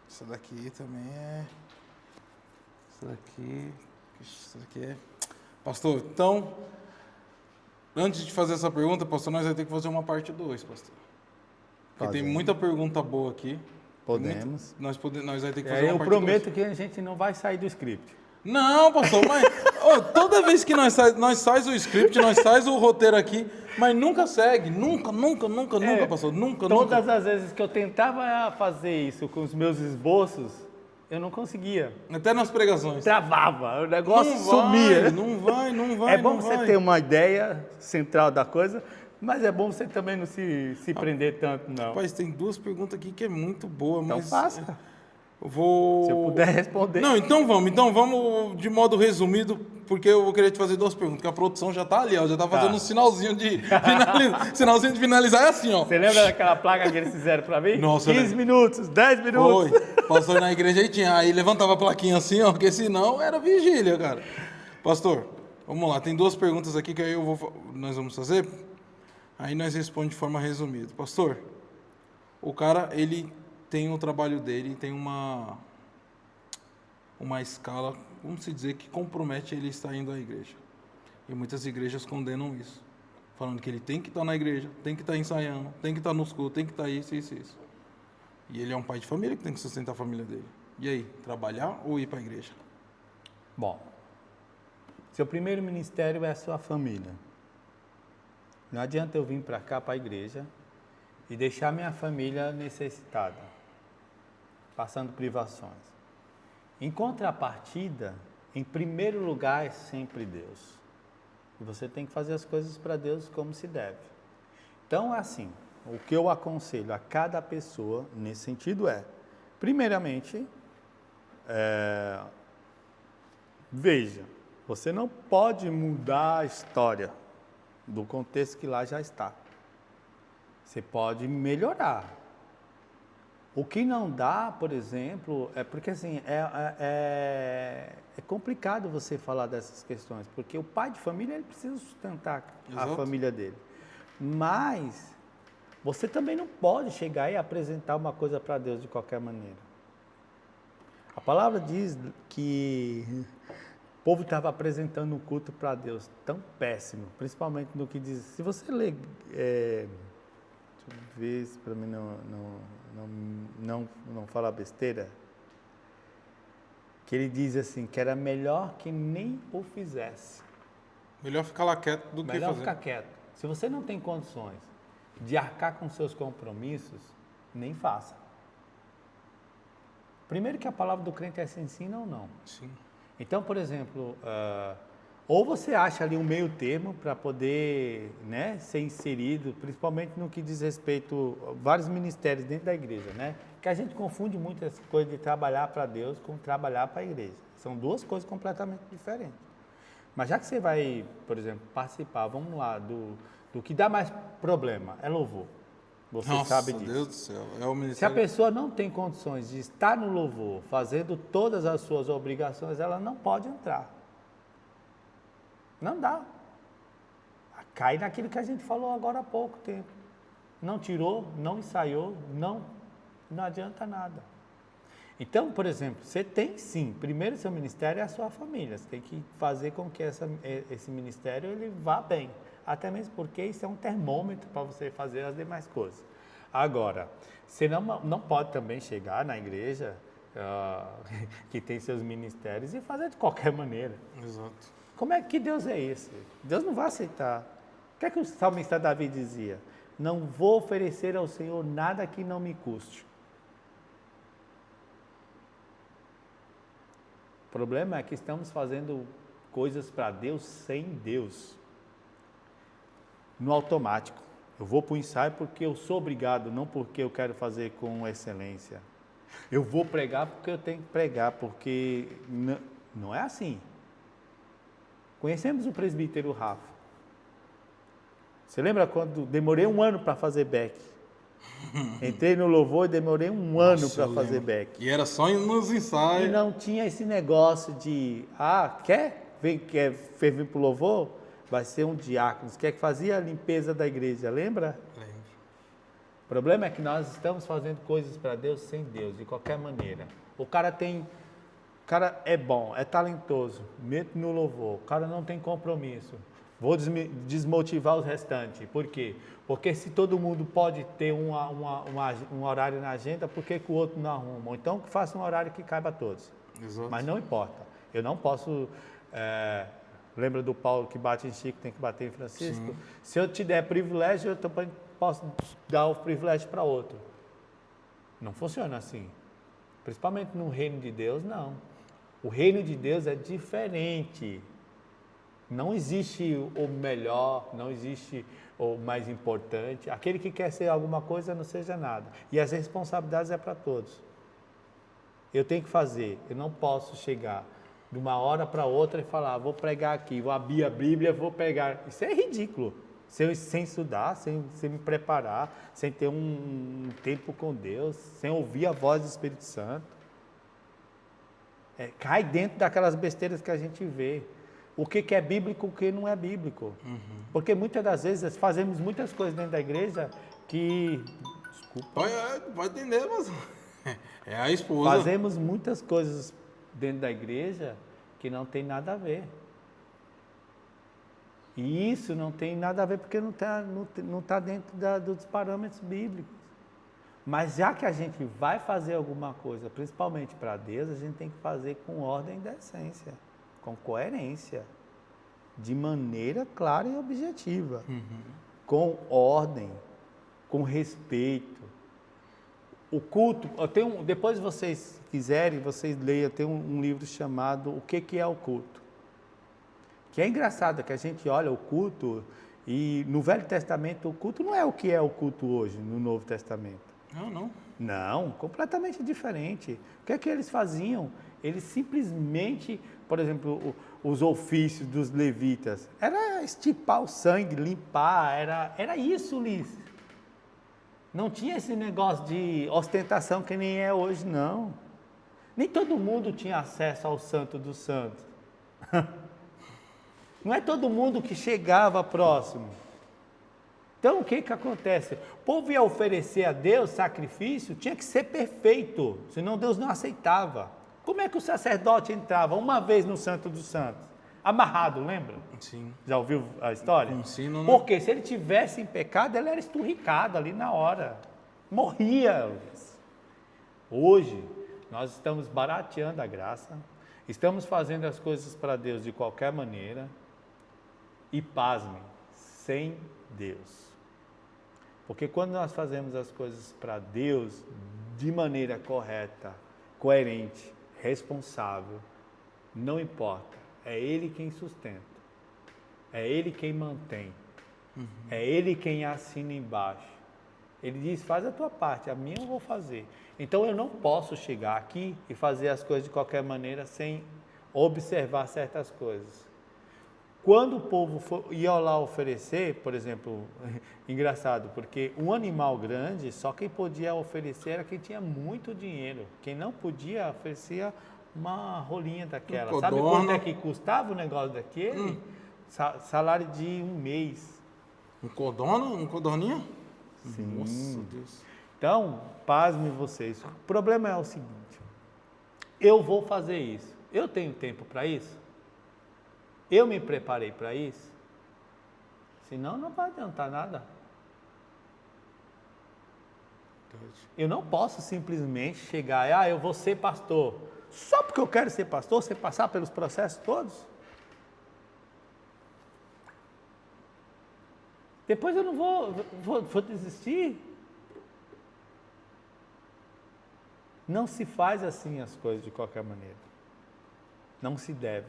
Essa daqui também é... Essa daqui é... Pastor, então... Antes de fazer essa pergunta, pastor, nós vamos ter que fazer uma parte 2, pastor. Porque tem muita pergunta boa aqui. Podemos. Nós vamos ter que fazer uma Eu parte prometo 2. que a gente não vai sair do script. Não, pastor, mas toda vez que nós sai o script, nós sai o roteiro aqui, mas nunca segue. Nunca, pastor. Nunca. Todas as vezes que eu tentava fazer isso com os meus esboços, eu não conseguia. Até nas pregações. Travava, o negócio sumia. Não vai. É bom você ter uma ideia central da coisa, mas é bom você também não se prender tanto, não. Rapaz, tem 2 perguntas aqui que é muito boa, Então mas... faça. Eu vou... Se eu puder responder. Não, então vamos de modo resumido, porque eu vou querer te fazer 2 perguntas, porque a produção já tá ali, ó, já tá fazendo um sinalzinho de finalizar. Sinalzinho de finalizar é assim, ó. Você lembra daquela placa que eles fizeram pra mim? Nossa, 15 minutos, 10 minutos. Foi. Pastor na igreja aí levantava a plaquinha assim, ó, porque senão era vigília, cara. Pastor, vamos lá, tem 2 perguntas aqui que aí nós vamos fazer, aí nós respondemos de forma resumida. Pastor, o cara, ele tem o trabalho dele, tem uma escala, vamos se dizer, que compromete ele estar indo à igreja. E muitas igrejas condenam isso, falando que ele tem que estar na igreja, tem que estar ensaiando, tem que estar nos cultos, tem que estar isso. E ele é um pai de família que tem que sustentar a família dele. E aí, trabalhar ou ir para a igreja? Bom, seu primeiro ministério é a sua família. Não adianta eu vir para cá, para a igreja, e deixar minha família necessitada, passando privações. Em contrapartida, em primeiro lugar é sempre Deus. E você tem que fazer as coisas para Deus como se deve. Então, é assim, o que eu aconselho a cada pessoa nesse sentido é, primeiramente, veja, você não pode mudar a história do contexto que lá já está. Você pode melhorar. O que não dá, por exemplo, é porque assim, é complicado você falar dessas questões, porque o pai de família ele precisa sustentar a família dele. Mas você também não pode chegar e apresentar uma coisa para Deus de qualquer maneira. A palavra diz que o povo estava apresentando um culto para Deus tão péssimo, principalmente no que diz. Se você ler, deixa eu ver se para mim não falar besteira, que ele diz assim, que era melhor que nem o fizesse. Melhor ficar lá quieto do que fazer. Melhor ficar quieto. Se você não tem condições de arcar com seus compromissos, nem faça. Primeiro que a palavra do crente é se ensina ou não. Sim. Então, por exemplo, ou você acha ali um meio termo para poder, né, ser inserido, principalmente no que diz respeito a vários ministérios dentro da igreja, né? Que a gente confunde muito essa coisa de trabalhar para Deus com trabalhar para a igreja. São 2 coisas completamente diferentes. Mas já que você vai, por exemplo, participar, vamos lá, do que dá mais problema, é louvor. Você sabe disso. Deus do céu. É o ministério... Se a pessoa não tem condições de estar no louvor, fazendo todas as suas obrigações, ela não pode entrar. Não dá. Cai naquilo que a gente falou agora há pouco tempo. Não tirou, não ensaiou, não adianta nada. Então, por exemplo, você tem sim, primeiro seu ministério é a sua família. Você tem que fazer com que esse ministério ele vá bem. até mesmo porque isso é um termômetro para você fazer as demais coisas. Agora, você não pode também chegar na igreja que tem seus ministérios e fazer de qualquer maneira. Exato. Como é que Deus é esse? Deus não vai aceitar. O que é que o salmista Davi dizia? Não vou oferecer ao Senhor nada que não me custe. O problema é que estamos fazendo coisas para Deus sem Deus. No automático. Eu vou para o ensaio porque eu sou obrigado, não porque eu quero fazer com excelência. Eu vou pregar porque eu tenho que pregar, porque não é assim. Conhecemos o presbítero Rafa. Você lembra quando demorei 1 ano para fazer back? Entrei no louvor e demorei 1 ano para fazer back. E era só nos ensaios. E não tinha esse negócio de, quer vir para o louvor? Vai ser um diácono. Quer que fazia a limpeza da igreja, lembra? Lembro. O problema é que nós estamos fazendo coisas para Deus sem Deus, de qualquer maneira. O cara é bom, é talentoso, mete no louvor, o cara não tem compromisso. Vou desmotivar os restantes. Por quê? Porque se todo mundo pode ter um horário na agenda, por que o outro não arruma? Então, que faça um horário que caiba a todos. Exato. Mas não importa. Eu não posso... lembra do Paulo que bate em Chico, tem que bater em Francisco? Sim. Se eu te der privilégio, eu também posso dar o privilégio para outro. Não funciona assim. Principalmente no reino de Deus, não. O reino de Deus é diferente. Não existe o melhor, não existe o mais importante. Aquele que quer ser alguma coisa, não seja nada. E as responsabilidades é para todos. Eu tenho que fazer. Eu não posso chegar de uma hora para outra e falar, vou pregar aqui, vou abrir a Bíblia, vou pregar. Isso é ridículo. Sem estudar, sem me preparar, sem ter um tempo com Deus, sem ouvir a voz do Espírito Santo. Cai dentro daquelas besteiras que a gente vê. O que é bíblico, o que não é bíblico. Uhum. Porque muitas das vezes fazemos muitas coisas dentro da igreja que... Desculpa. Vai entender, mas... É a esposa. Fazemos muitas coisas dentro da igreja que não tem nada a ver. E isso não tem nada a ver porque não tá dentro dos parâmetros bíblicos. Mas já que a gente vai fazer alguma coisa, principalmente para Deus, a gente tem que fazer com ordem e decência, com coerência, de maneira clara e objetiva, com ordem, com respeito. O culto, depois vocês quiserem, vocês leiam, tem um livro chamado O que é o culto? Que é engraçado que a gente olha o culto e no Velho Testamento o culto não é o que é o culto hoje no Novo Testamento. Não, completamente diferente. O que é que eles faziam? Eles simplesmente, por exemplo, os ofícios dos levitas, era estipar o sangue, limpar, era isso, Liz. Não tinha esse negócio de ostentação que nem é hoje, não. Nem todo mundo tinha acesso ao Santo dos Santos. Não é todo mundo que chegava próximo. Então, o que acontece? O povo ia oferecer a Deus sacrifício, tinha que ser perfeito, senão Deus não aceitava. Como é que o sacerdote entrava uma vez no Santo dos Santos? Amarrado, lembra? Sim. Já ouviu a história? Ensino, né? Porque se ele tivesse em pecado, ele era esturricado ali na hora. Morria. Hoje, nós estamos barateando a graça, estamos fazendo as coisas para Deus de qualquer maneira e, pasmem, sem Deus. Porque quando nós fazemos as coisas para Deus de maneira correta, coerente, responsável, não importa, é Ele quem sustenta, é Ele quem mantém, é Ele quem assina embaixo. Ele diz, faz a tua parte, a minha eu vou fazer. Então eu não posso chegar aqui e fazer as coisas de qualquer maneira sem observar certas coisas. Quando o povo ia lá oferecer, por exemplo, engraçado, porque um animal grande, só quem podia oferecer era quem tinha muito dinheiro. Quem não podia, oferecia uma rolinha daquela. Sabe quanto é que custava o negócio daquele? Salário de um mês. Um codorninha? Sim. Nossa Deus. Então, pasmem vocês. O problema é o seguinte, eu vou fazer isso. Eu tenho tempo para isso? Eu me preparei para isso? Senão não vai adiantar nada. Eu não posso simplesmente chegar, eu vou ser pastor. Só porque eu quero ser pastor, você passar pelos processos todos? Depois eu não vou desistir. Não se faz assim as coisas de qualquer maneira. Não se deve.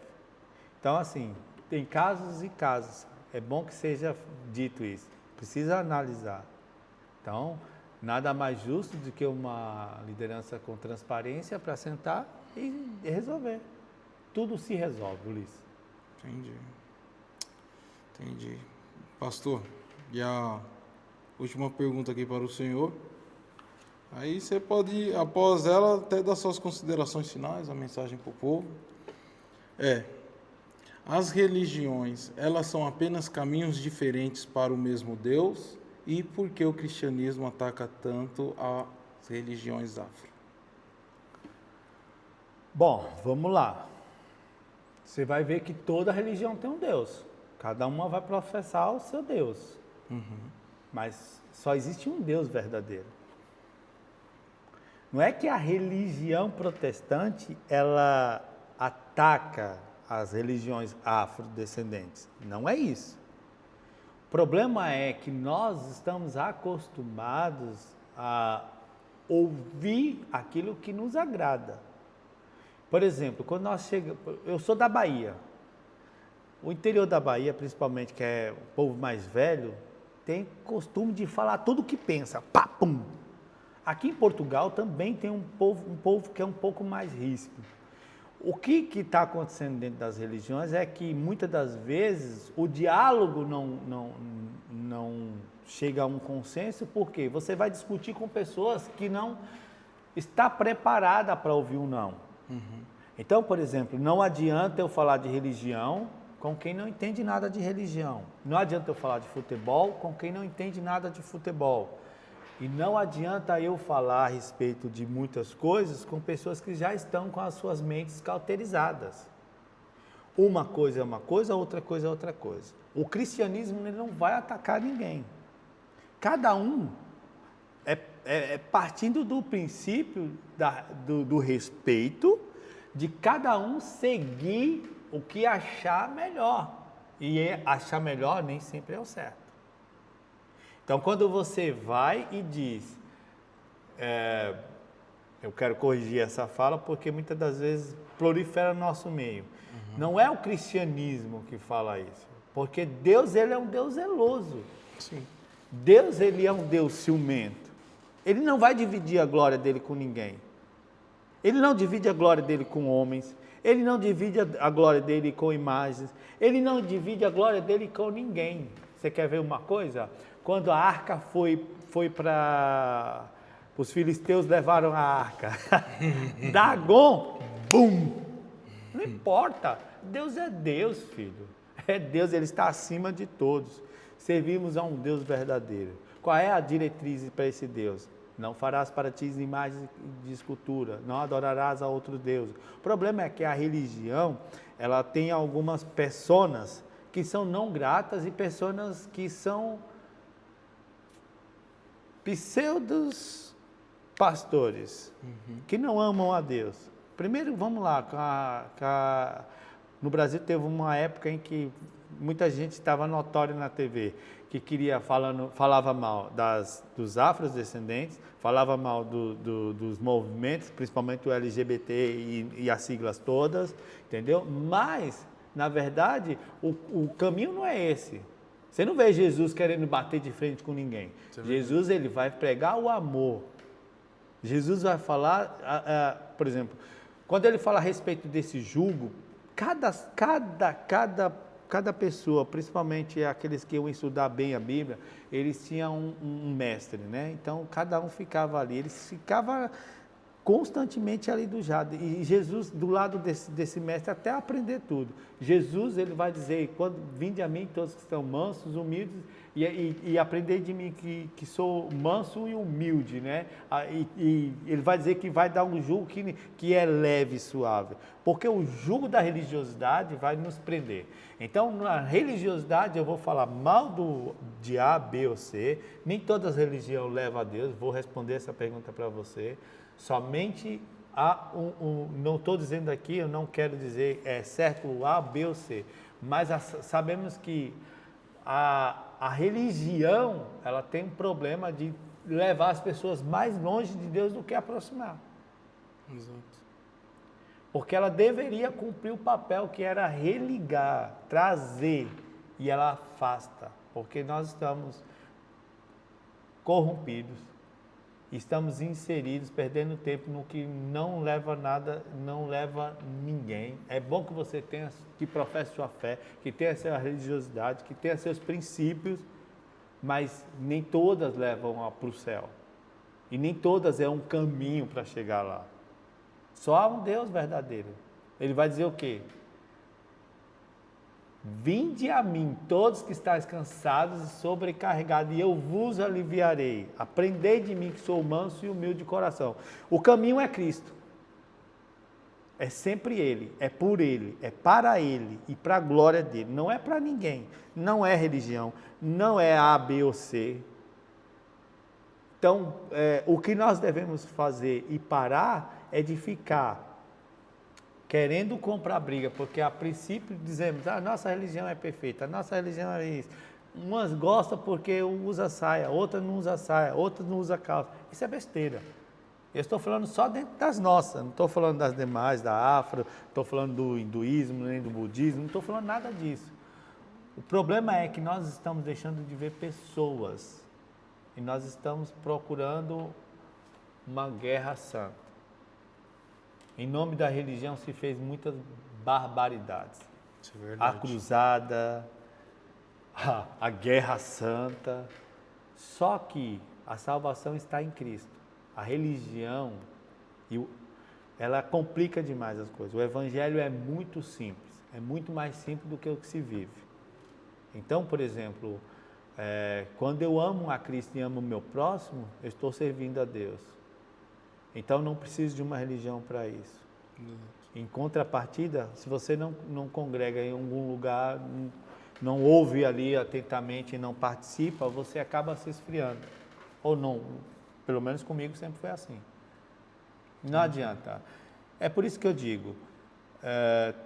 Então, assim, tem casos e casos. É bom que seja dito isso. Precisa analisar. Então, nada mais justo do que uma liderança com transparência para sentar e resolver. Tudo se resolve, Ulisses. Entendi. Pastor, e a última pergunta aqui para o senhor. Aí você pode, após ela, até dar suas considerações finais, a mensagem para o povo. As religiões, elas são apenas caminhos diferentes para o mesmo Deus? E por que o cristianismo ataca tanto as religiões afro? Bom, vamos lá. Você vai ver que toda religião tem um Deus. Cada uma vai professar o seu Deus. Mas só existe um Deus verdadeiro. Não é que a religião protestante, ela ataca as religiões afrodescendentes. Não é isso. O problema é que nós estamos acostumados a ouvir aquilo que nos agrada. Por exemplo, quando nós chegamos... Eu sou da Bahia. O interior da Bahia, principalmente, que é o povo mais velho, tem costume de falar tudo o que pensa. Pá, pum. Aqui em Portugal também tem um povo que é um pouco mais ríspido. O que está acontecendo dentro das religiões é que, muitas das vezes, o diálogo não chega a um consenso, porque você vai discutir com pessoas que não está preparada para ouvir um não. Então, por exemplo, não adianta eu falar de religião com quem não entende nada de religião. Não adianta eu falar de futebol com quem não entende nada de futebol. E não adianta eu falar a respeito de muitas coisas com pessoas que já estão com as suas mentes cauterizadas. Uma coisa é uma coisa, outra coisa é outra coisa. O cristianismo ele não vai atacar ninguém. Cada um é partindo do princípio do respeito, de cada um seguir o que achar melhor. E achar melhor nem sempre é o certo. Então, quando você vai e diz, eu quero corrigir essa fala, porque muitas das vezes prolifera no nosso meio. Não é o cristianismo que fala isso, porque Deus ele é um Deus zeloso. Sim. Deus ele é um Deus ciumento. Ele não vai dividir a glória dele com ninguém. Ele não divide a glória dele com homens. Ele não divide a glória dele com imagens. Ele não divide a glória dele com ninguém. Você quer ver uma coisa? Quando a arca foi para... Os filisteus levaram a arca. Dagon, bum! Não importa. Deus é Deus, filho. É Deus, Ele está acima de todos. Servimos a um Deus verdadeiro. Qual é a diretriz para esse Deus? Não farás para ti imagens de escultura. Não adorarás a outro Deus. O problema é que a religião, ela tem algumas pessoas que são não gratas e pessoas que são pseudos pastores, que não amam a Deus. Primeiro, vamos lá, no Brasil teve uma época em que muita gente estava notório na TV, que falava mal dos afrodescendentes, falava mal dos movimentos, principalmente o LGBT e as siglas todas, entendeu? Mas, na verdade, o caminho não é esse. Você não vê Jesus querendo bater de frente com ninguém. Jesus, ele vai pregar o amor. Jesus vai falar, por exemplo, quando ele fala a respeito desse jugo, cada pessoa, principalmente aqueles que iam estudar bem a Bíblia, eles tinham um mestre, né? Então, cada um ficava ali, eles ficavam constantemente ali do jado. E Jesus, do lado desse mestre, até aprender tudo. Jesus, ele vai dizer, quando vinde a mim todos que estão mansos, humildes, e aprender de mim que sou manso e humilde, né? E ele vai dizer que vai dar um jugo que é leve e suave. Porque o jugo da religiosidade vai nos prender. Então, na religiosidade, eu vou falar mal de A, B ou C. Nem todas as religiões levam a Deus. Vou responder essa pergunta para você. Somente não estou dizendo aqui, eu não quero dizer certo o A, B ou C. Mas sabemos que a religião, ela tem um problema de levar as pessoas mais longe de Deus do que aproximar. Exato. Porque ela deveria cumprir o papel que era religar, trazer, e ela afasta. Porque nós estamos corrompidos, estamos inseridos, perdendo tempo no que não leva nada, não leva ninguém. É bom que você tenha, que professe sua fé, que tenha sua religiosidade, que tenha seus princípios, mas nem todas levam para o céu. E nem todas é um caminho para chegar lá. Só há um Deus verdadeiro. Ele vai dizer o quê? Vinde a mim, todos que estáis cansados e sobrecarregados, e eu vos aliviarei. Aprendei de mim, que sou manso e humilde de coração. O caminho é Cristo. É sempre Ele, é por Ele, é para Ele e para a glória dEle. Não é para ninguém. Não é religião, não é A, B ou C. Então, o que nós devemos fazer e parar é de ficar querendo comprar briga, porque a princípio dizemos, nossa religião é perfeita, a nossa religião é isso. Umas gostam porque usa saia, outras não usa saia, outras não usa calça. Isso é besteira. Eu estou falando só dentro das nossas, não estou falando das demais, da Afro, não estou falando do hinduísmo, nem do budismo, não estou falando nada disso. O problema é que nós estamos deixando de ver pessoas e nós estamos procurando uma guerra santa. Em nome da religião se fez muitas barbaridades. Isso é verdade. A cruzada, a guerra santa. Só que a salvação está em Cristo. A religião, ela complica demais as coisas. O evangelho é muito simples. É muito mais simples do que o que se vive. Então, por exemplo, quando eu amo a Cristo e amo o meu próximo, eu estou servindo a Deus. Então não preciso de uma religião para isso. Em contrapartida, se você não congrega em algum lugar, não ouve ali atentamente e não participa, você acaba se esfriando. Ou não, pelo menos comigo sempre foi assim. Não adianta. É por isso que eu digo,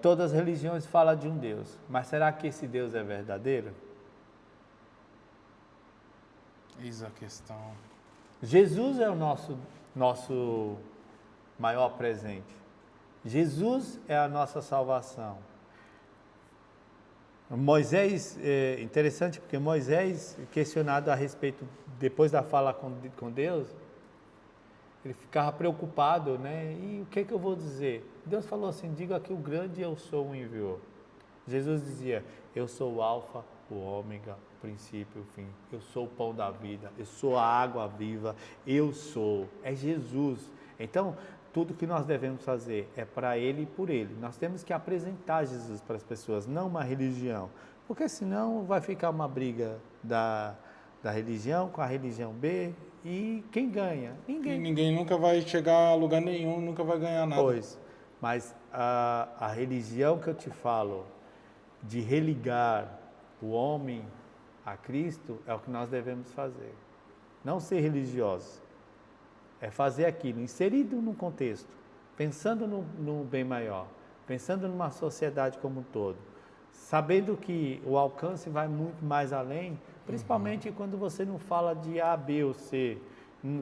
todas as religiões falam de um Deus, mas será que esse Deus é verdadeiro? Eis a questão. Jesus é o nosso maior presente. Jesus é a nossa salvação. Moisés, interessante porque Moisés, questionado a respeito, depois da fala com Deus, ele ficava preocupado, né? E o que eu vou dizer? Deus falou assim, diga que o grande eu sou o enviou. Jesus dizia, eu sou o alfa, o ômega, o princípio, o fim. Eu sou o pão da vida, eu sou a água viva, eu sou. É Jesus. Então, tudo que nós devemos fazer é para Ele e por Ele. Nós temos que apresentar Jesus para as pessoas, não uma religião. Porque senão vai ficar uma briga da religião com a religião B e quem ganha? Ninguém. E ninguém nunca vai chegar a lugar nenhum, nunca vai ganhar nada. Pois, mas a religião que eu te falo, de religar o homem a Cristo, é o que nós devemos fazer. Não ser religiosos. É fazer aquilo, inserido num contexto, pensando no bem maior, pensando numa sociedade como um todo, sabendo que o alcance vai muito mais além, principalmente quando você não fala de A, B ou C,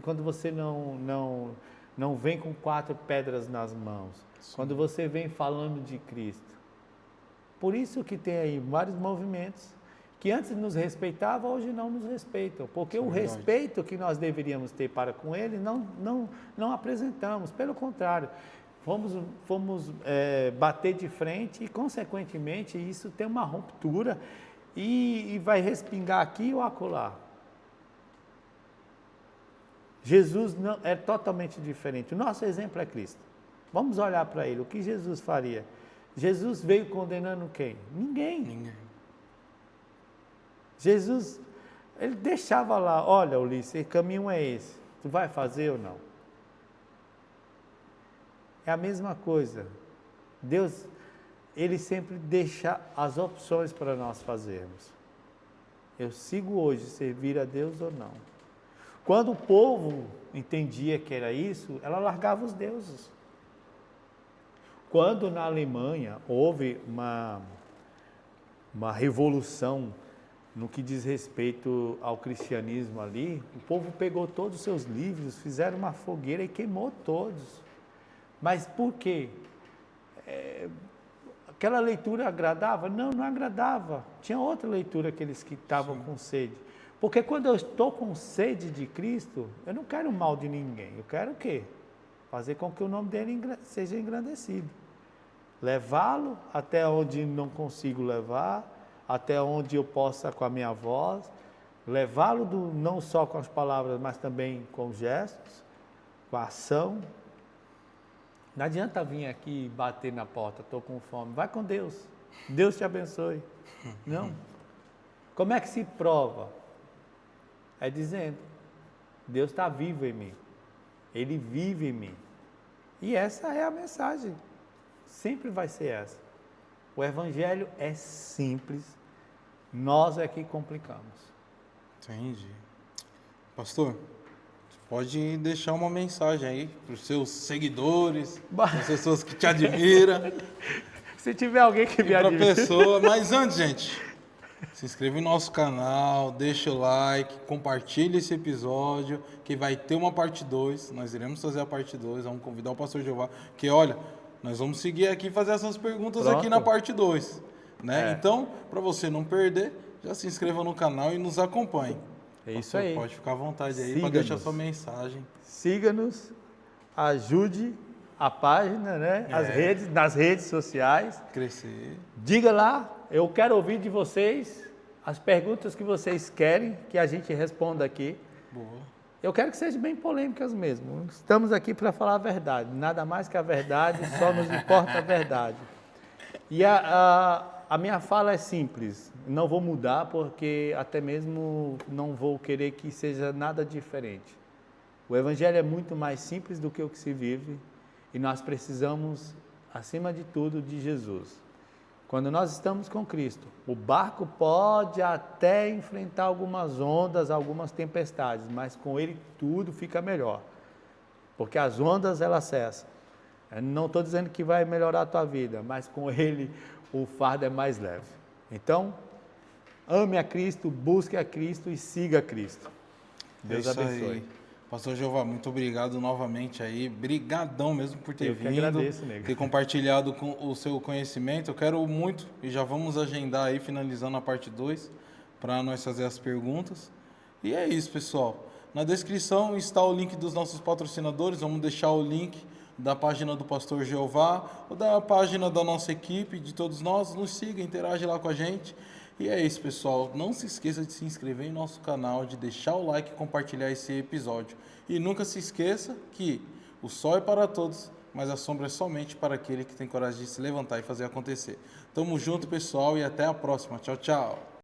quando você não vem com 4 pedras nas mãos, quando você vem falando de Cristo. Por isso que tem aí vários movimentos que antes nos respeitavam, hoje não nos respeitam, porque o respeito que nós deveríamos ter para com ele, não apresentamos, pelo contrário, fomos bater de frente e, consequentemente, isso tem uma ruptura e vai respingar aqui ou acolá. Jesus não, é totalmente diferente. O nosso exemplo é Cristo. Vamos olhar para ele. O que Jesus faria? Jesus veio condenando quem? Ninguém. Jesus, ele deixava lá, olha, Ulisses, o caminho é esse. Tu vai fazer ou não? É a mesma coisa. Deus, ele sempre deixa as opções para nós fazermos. Eu sigo hoje servir a Deus ou não? Quando o povo entendia que era isso, ela largava os deuses. Quando na Alemanha houve uma revolução no que diz respeito ao cristianismo ali, o povo pegou todos os seus livros, fizeram uma fogueira e queimou todos. Mas por quê? Aquela leitura agradava? Não, não agradava. Tinha outra leitura aqueles que estavam com sede. Porque quando eu estou com sede de Cristo, eu não quero o mal de ninguém. Eu quero o quê? Fazer com que o nome dele seja engrandecido. Levá-lo até onde não consigo levar, até onde eu possa com a minha voz, levá-lo não só com as palavras, mas também com gestos, com a ação. Não adianta vir aqui e bater na porta, estou com fome. Vai com Deus. Deus te abençoe. Não. Como é que se prova? É dizendo, Deus está vivo em mim. Ele vive em mim. E essa é a mensagem. Sempre vai ser essa. O Evangelho é simples. Nós é que complicamos. Entendi. Pastor, pode deixar uma mensagem aí para os seus seguidores, para as pessoas que te admiram. Se tiver alguém que me admira. Pessoa. Mas antes, gente, se inscreva no nosso canal, deixa o like, compartilha esse episódio, que vai ter uma parte 2. Nós iremos fazer a parte 2, vamos convidar o pastor Jeová, que olha, nós vamos seguir aqui e fazer essas perguntas aqui na parte 2. Né? Então, para você não perder, já se inscreva no canal e nos acompanhe. É isso aí. Pode ficar à vontade aí para deixar sua mensagem. Siga-nos, ajude a página, né? Nas redes sociais. Crescer. Diga lá, eu quero ouvir de vocês as perguntas que vocês querem que a gente responda aqui. Boa. Eu quero que sejam bem polêmicas mesmo. Estamos aqui para falar a verdade. Nada mais que a verdade, só nos importa a verdade. E a minha fala é simples, não vou mudar porque até mesmo não vou querer que seja nada diferente. O Evangelho é muito mais simples do que o que se vive e nós precisamos, acima de tudo, de Jesus. Quando nós estamos com Cristo, o barco pode até enfrentar algumas ondas, algumas tempestades, mas com Ele tudo fica melhor, porque as ondas elas cessam. Eu não estou dizendo que vai melhorar a tua vida, mas com Ele o fardo é mais leve. Então, ame a Cristo, busque a Cristo e siga a Cristo. Deus abençoe. Aí. Pastor Jeová, muito obrigado novamente aí. Brigadão mesmo por ter vindo, agradeço, nego. ter compartilhado com o seu conhecimento. Eu quero muito, e já vamos agendar aí, finalizando a parte 2, para nós fazer as perguntas. E é isso, pessoal. Na descrição está o link dos nossos patrocinadores. Vamos deixar o link da página do Pastor Jeová, ou da página da nossa equipe, de todos nós. Nos siga, interage lá com a gente. E é isso, pessoal. Não se esqueça de se inscrever em nosso canal, de deixar o like e compartilhar esse episódio. E nunca se esqueça que o sol é para todos, mas a sombra é somente para aquele que tem coragem de se levantar e fazer acontecer. Tamo junto, pessoal, e até a próxima. Tchau, tchau.